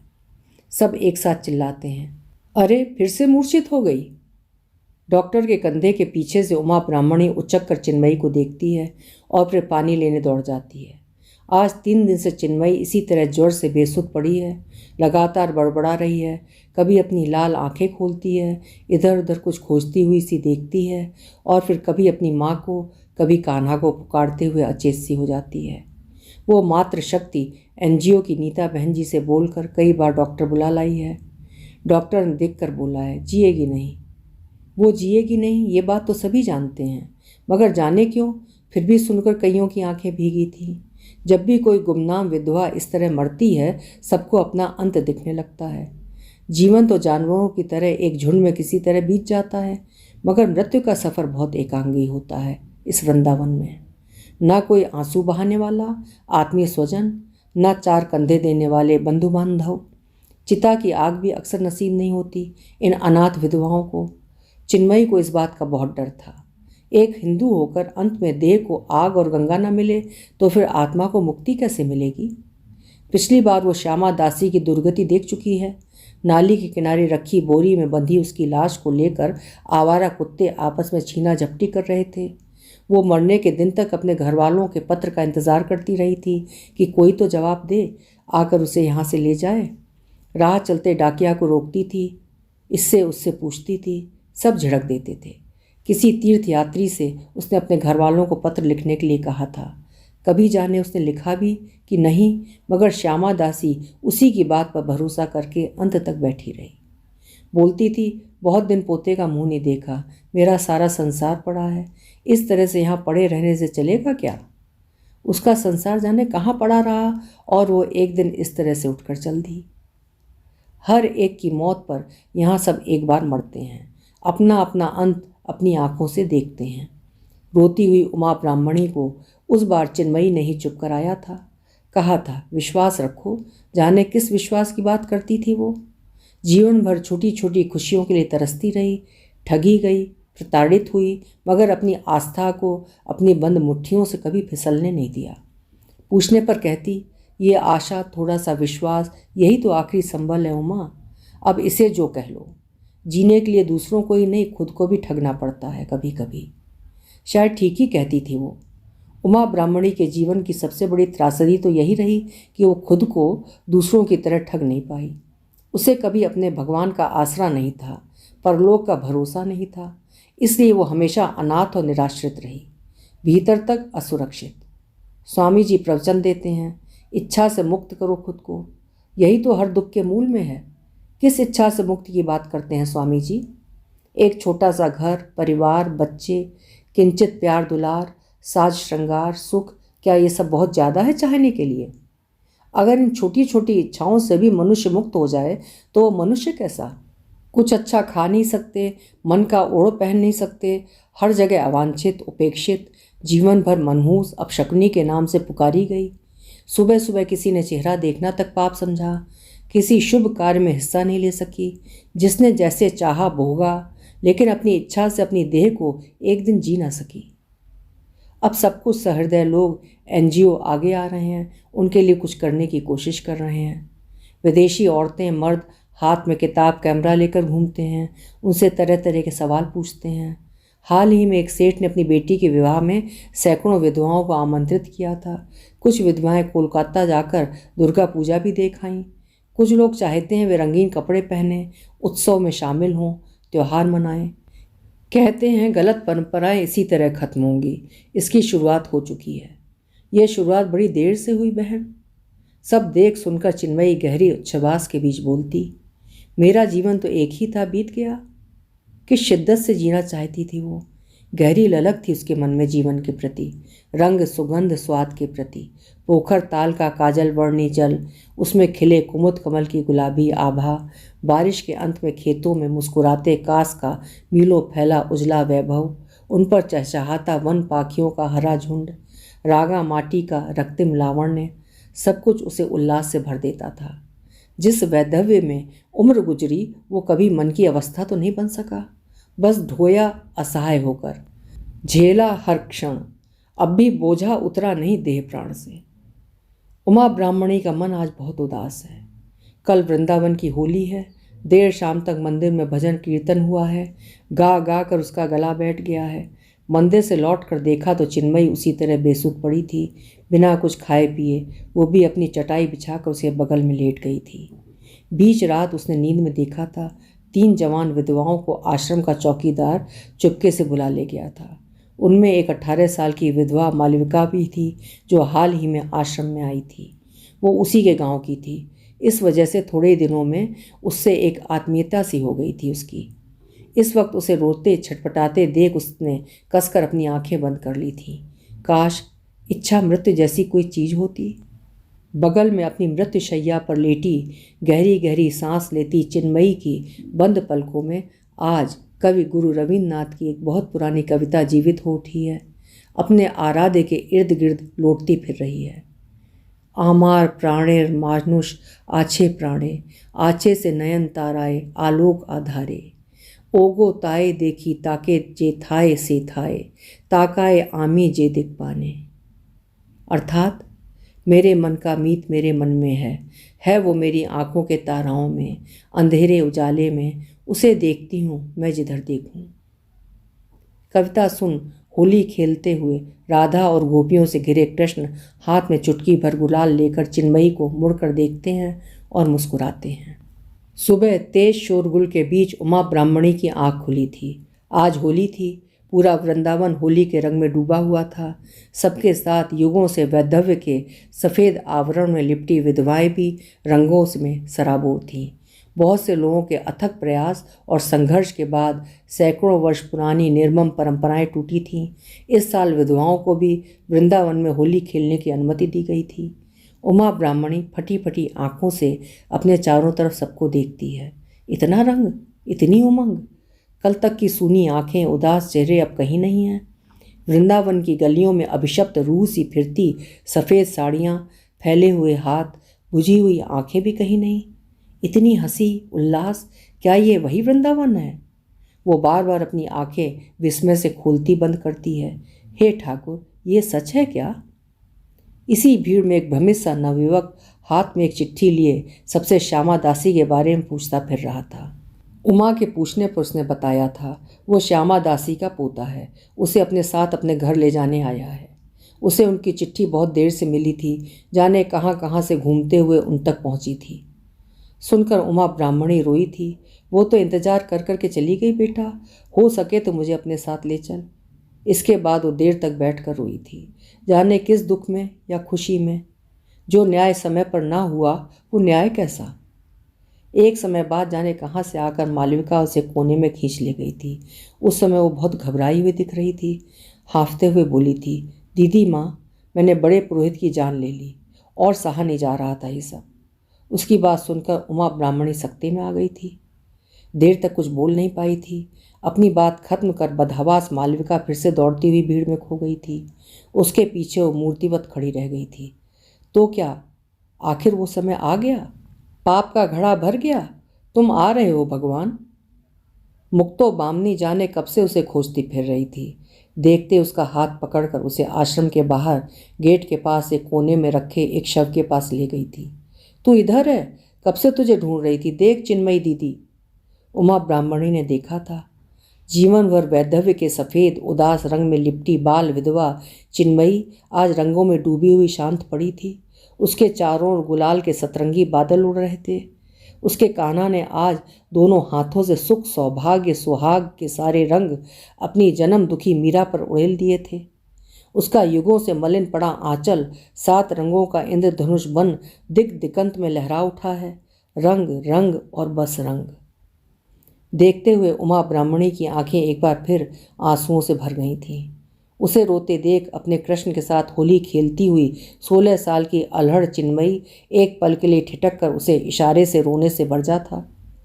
सब एक साथ चिल्लाते हैं, अरे फिर से मूर्छित हो गई। डॉक्टर के कंधे के पीछे से उमा ब्राह्मणी उचक कर चिन्मयी को देखती है और फिर पानी लेने दौड़ जाती है। आज 3 दिन से चिन्मयी इसी तरह ज्वर से बेसुध पड़ी है, लगातार बड़बड़ा रही है। कभी अपनी लाल आंखें खोलती है, इधर उधर कुछ खोजती हुई सी देखती है और फिर कभी अपनी माँ को, कभी कान्हा को पुकारते हुए अचेत सी हो जाती है। वो मातृशक्ति एनजीओ की नीता बहन जी से बोलकर कई बार डॉक्टर बुला लाई है। डॉक्टर ने देख कर बोला है, जिएगी नहीं। वो जिएगी नहीं, ये बात तो सभी जानते हैं, मगर जाने क्यों फिर भी सुनकर कईयों की आंखें भीगी थी। जब भी कोई गुमनाम विधवा इस तरह मरती है, सबको अपना अंत दिखने लगता है। जीवन तो जानवरों की तरह एक झुंड में किसी तरह बीत जाता है, मगर मृत्यु का सफ़र बहुत एकांगी होता है। इस वृंदावन में ना कोई आंसू बहाने वाला आत्मीय स्वजन, ना 4 कंधे देने वाले बंधु बांधव। चिता की आग भी अक्सर नसीब नहीं होती इन अनाथ विधवाओं को। चिन्मयी को इस बात का बहुत डर था। एक हिंदू होकर अंत में देह को आग और गंगा न मिले तो फिर आत्मा को मुक्ति कैसे मिलेगी? पिछली बार वो श्यामा दासी की दुर्गति देख चुकी है। नाली के किनारे रखी बोरी में बंधी उसकी लाश को लेकर आवारा कुत्ते आपस में छीना झपटी कर रहे थे। वो मरने के दिन तक अपने घर वालों के पत्र का इंतज़ार करती रही थी कि कोई तो जवाब दे, आकर उसे यहाँ से ले जाए। राह चलते डाकिया को रोकती थी, इससे उससे पूछती थी, सब झिड़क देते थे। किसी तीर्थ यात्री से उसने अपने घर वालों को पत्र लिखने के लिए कहा था। कभी जाने उसने लिखा भी कि नहीं, मगर श्यामा दासी उसी की बात पर भरोसा करके अंत तक बैठी रही। बोलती थी, बहुत दिन पोते का मुंह नहीं देखा, मेरा सारा संसार पड़ा है, इस तरह से यहाँ पड़े रहने से चलेगा क्या? उसका संसार जाने कहाँ पड़ा रहा और वो एक दिन इस तरह से उठकर चल दी। हर एक की मौत पर यहाँ सब एक बार मरते हैं, अपना अपना अंत अपनी आंखों से देखते हैं। रोती हुई उमा ब्राह्मणी को उस बार चिन्मयी ने ही चुप कराया था। कहा था, विश्वास रखो। जाने किस विश्वास की बात करती थी वो। जीवन भर छोटी छोटी खुशियों के लिए तरसती रही, ठगी गई, प्रताड़ित हुई, मगर अपनी आस्था को अपनी बंद मुट्ठियों से कभी फिसलने नहीं दिया। पूछने पर कहती, ये आशा, थोड़ा सा विश्वास, यही तो आखिरी संबल है उमा। अब इसे जो कह लो। जीने के लिए दूसरों को ही नहीं, खुद को भी ठगना पड़ता है कभी कभी। शायद ठीक ही कहती थी वो। उमा ब्राह्मणी के जीवन की सबसे बड़ी त्रासदी तो यही रही कि वो खुद को दूसरों की तरह ठग नहीं पाई। उसे कभी अपने भगवान का आसरा नहीं था, परलोक का भरोसा नहीं था, इसलिए वो हमेशा अनाथ और निराश्रित रही, भीतर तक असुरक्षित। स्वामी जी प्रवचन देते हैं, इच्छा से मुक्त करो खुद को। यही तो हर दुख के मूल में है। किस इच्छा से मुक्ति की बात करते हैं स्वामी जी? एक छोटा सा घर, परिवार, बच्चे, किंचित प्यार दुलार, साज श्रृंगार, सुख, क्या ये सब बहुत ज़्यादा है चाहने के लिए? अगर इन छोटी छोटी इच्छाओं से भी मनुष्य मुक्त हो जाए तो वो मनुष्य कैसा? कुछ अच्छा खा नहीं सकते, मन का ओढ़ पहन नहीं सकते, हर जगह अवांछित, उपेक्षित, जीवन भर मनहूस, अपशकुनी के नाम से पुकारी गई। सुबह सुबह किसी ने चेहरा देखना तक पाप समझा, किसी शुभ कार्य में हिस्सा नहीं ले सकी, जिसने जैसे चाहा भोगा, लेकिन अपनी इच्छा से अपनी देह को एक दिन जी ना सकी। अब सब कुछ सहृदय लोग एनजीओ आगे आ रहे हैं, उनके लिए कुछ करने की कोशिश कर रहे हैं। विदेशी औरतें मर्द हाथ में किताब कैमरा लेकर घूमते हैं, उनसे तरह तरह के सवाल पूछते हैं। हाल ही में एक सेठ ने अपनी बेटी के विवाह में सैकड़ों विधवाओं को आमंत्रित किया था। कुछ विधवाएं कोलकाता जाकर दुर्गा पूजा भी देख आईं। कुछ लोग चाहते हैं वे रंगीन कपड़े पहने, उत्सव में शामिल हों, त्यौहार मनाएं। कहते हैं गलत परंपराएं इसी तरह खत्म होंगी। इसकी शुरुआत हो चुकी है। यह शुरुआत बड़ी देर से हुई बहन। सब देख सुनकर चिन्मयी गहरी उच्छ्वास के बीच बोलती, मेरा जीवन तो एक ही था, बीत गया। किस शिद्दत से जीना चाहती थी वो। गहरी ललक थी उसके मन में जीवन के प्रति, रंग सुगंध स्वाद के प्रति। पोखर ताल का काजल वर्णी जल, उसमें खिले कुमुद कमल की गुलाबी आभा, बारिश के अंत में खेतों में मुस्कुराते कास का मीलों फैला उजला वैभव, उन पर चहचहाता वन पाखियों का हरा झुंड, रागा माटी का रक्तिम लावण्य, सब कुछ उसे उल्लास से भर देता था। जिस वैधव्य में उम्र गुजरी वो कभी मन की अवस्था तो नहीं बन सका, बस ढोया असहाय होकर, झेला हर क्षण। अब भी बोझा उतरा नहीं देह प्राण से। उमा ब्राह्मणी का मन आज बहुत उदास है। कल वृंदावन की होली है। देर शाम तक मंदिर में भजन कीर्तन हुआ है। गा गा कर उसका गला बैठ गया है। मंदिर से लौट कर देखा तो चिन्मयी उसी तरह बेसुध पड़ी थी, बिना कुछ खाए पिए। वो भी अपनी चटाई बिछाकर उसके बगल में लेट गई थी। बीच रात उसने नींद में देखा था 3 जवान विधवाओं को आश्रम का चौकीदार चुपके से बुला ले गया था। उनमें एक 18 साल की विधवा मालविका भी थी, जो हाल ही में आश्रम में आई थी। वो उसी के गांव की थी। इस वजह से थोड़े दिनों में उससे एक आत्मीयता सी हो गई थी उसकी। इस वक्त उसे रोते छटपटाते देख उसने कसकर अपनी आंखें बंद कर ली थीं। काश इच्छा मृत्यु जैसी कोई चीज़ होती। बगल में अपनी मृत्यु शैया पर लेटी गहरी गहरी सांस लेती चिन्मयी की बंद पलकों में आज कवि गुरु रवीन्द्रनाथ की एक बहुत पुरानी कविता जीवित हो उठी है। अपने आराध्य के इर्द गिर्द लौटती फिर रही है। आमार प्राणेर मानुष आछे प्राणे, आछे से नयन ताराए आलोक आधारे। ओगो ताए देखी ताके जे थाए से थाए, ताकाए आमी जे दिख पाने। अर्थात मेरे मन का मीत मेरे मन में है वो मेरी आँखों के ताराओं में, अंधेरे उजाले में उसे देखती हूँ मैं जिधर देखूँ। कविता सुन होली खेलते हुए राधा और गोपियों से घिरे कृष्ण हाथ में चुटकी भर गुलाल लेकर चिन्मयी को मुड़कर देखते हैं और मुस्कुराते हैं। सुबह तेज शोरगुल के बीच उमा ब्राह्मणी की आँख खुली थी। आज होली थी। पूरा वृंदावन होली के रंग में डूबा हुआ था। सबके साथ युगों से वैधव्य के सफ़ेद आवरण में लिपटी विधवाएं भी रंगों में सराबोर थीं। बहुत से लोगों के अथक प्रयास और संघर्ष के बाद सैकड़ों वर्ष पुरानी निर्मम परंपराएं टूटी थीं। इस साल विधवाओं को भी वृंदावन में होली खेलने की अनुमति दी गई थी। उमा ब्राह्मणी फटी फटी आँखों से अपने चारों तरफ सबको देखती है। इतना रंग, इतनी उमंग। कल तक की सूनी आँखें, उदास चेहरे अब कहीं नहीं हैं। वृंदावन की गलियों में अभिशप्त रूह सी फिरती सफ़ेद साड़ियाँ, फैले हुए हाथ, बुझी हुई आँखें भी कहीं नहीं। इतनी हंसी उल्लास, क्या ये वही वृंदावन है? वो बार बार अपनी आँखें विस्मय से खोलती बंद करती है। हे ठाकुर, ये सच है क्या? इसी भीड़ में एक भ्रमित सा नवयुवक हाथ में एक चिट्ठी लिए सबसे श्यामा दासी के बारे में पूछता फिर रहा था। उमा के पूछने पर उसने बताया था वो श्यामा दासी का पोता है। उसे अपने साथ अपने घर ले जाने आया है। उसे उनकी चिट्ठी बहुत देर से मिली थी, जाने कहाँ कहाँ से घूमते हुए उन तक पहुँची थी। सुनकर उमा ब्राह्मणी रोई थी। वो तो इंतज़ार कर कर के चली गई, बेटा हो सके तो मुझे अपने साथ ले चल। इसके बाद वो देर तक बैठ कर रोई थी, जाने किस दुख में या खुशी में। जो न्याय समय पर ना हुआ वो न्याय कैसा। एक समय बाद जाने कहाँ से आकर मालविका उसे कोने में खींच ले गई थी। उस समय वो बहुत घबराई हुई दिख रही थी। हाँफते हुए बोली थी, दीदी माँ, मैंने बड़े पुरोहित की जान ले ली और सहा नहीं जा रहा था ये सब। उसकी बात सुनकर उमा ब्राह्मणी सख्ती में आ गई थी। देर तक कुछ बोल नहीं पाई थी। अपनी बात खत्म कर बदहवास मालविका फिर से दौड़ती हुई भीड़ में खो गई थी। उसके पीछे वो मूर्तिवत खड़ी रह गई थी। तो क्या आखिर वो समय आ गया? पाप का घड़ा भर गया? तुम आ रहे हो भगवान। मुक्तो बामनी जाने कब से उसे खोजती फिर रही थी। देखते उसका हाथ पकड़कर उसे आश्रम के बाहर गेट के पास एक कोने में रखे एक शव के पास ले गई थी। तू इधर है? कब से तुझे ढूंढ रही थी। देख चिन्मयी दीदी। उमा ब्राह्मणी ने देखा था। जीवन भर वैधव्य के सफ़ेद उदास रंग में लिपटी बाल विधवा चिन्मयी आज रंगों में डूबी हुई शांत पड़ी थी। उसके चारों ओर गुलाल के सतरंगी बादल उड़ रहे थे। उसके कान्हा ने आज दोनों हाथों से सुख सौभाग्य सुहाग के सारे रंग अपनी जन्म दुखी मीरा पर उड़ेल दिए थे। उसका युगों से मलिन पड़ा आंचल 7 रंगों का इंद्रधनुष बन दिक दिगंत में लहरा उठा है। रंग रंग और बस रंग। देखते हुए उमा ब्राह्मणी की आंखें एक बार फिर आंसुओं से भर गई थीं। उसे रोते देख अपने कृष्ण के साथ होली खेलती हुई 16 साल की अल्हड़ चिन्मयी एक पल के लिए ठिठक कर उसे इशारे से रोने से बरजा था।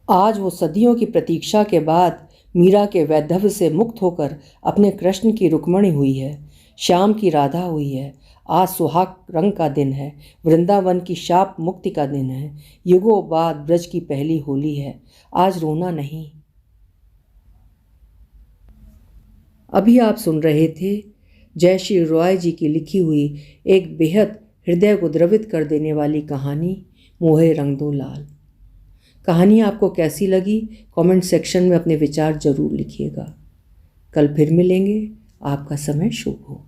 आज वो सदियों की प्रतीक्षा के बाद मीरा के वैधव्य से मुक्त होकर अपने कृष्ण की रुक्मणी हुई है, श्याम की राधा हुई है। आज सुहाग रंग का दिन है, वृंदावन की शाप मुक्ति का दिन है, युगों बाद ब्रज की पहली होली है। आज रोना नहीं। अभी आप सुन रहे थे जयश्री रॉय जी की लिखी हुई एक बेहद हृदय को द्रवित कर देने वाली कहानी मोहे रंग दो लाल। कहानी आपको कैसी लगी कमेंट सेक्शन में अपने विचार जरूर लिखिएगा। कल फिर मिलेंगे। आपका समय शुभ हो।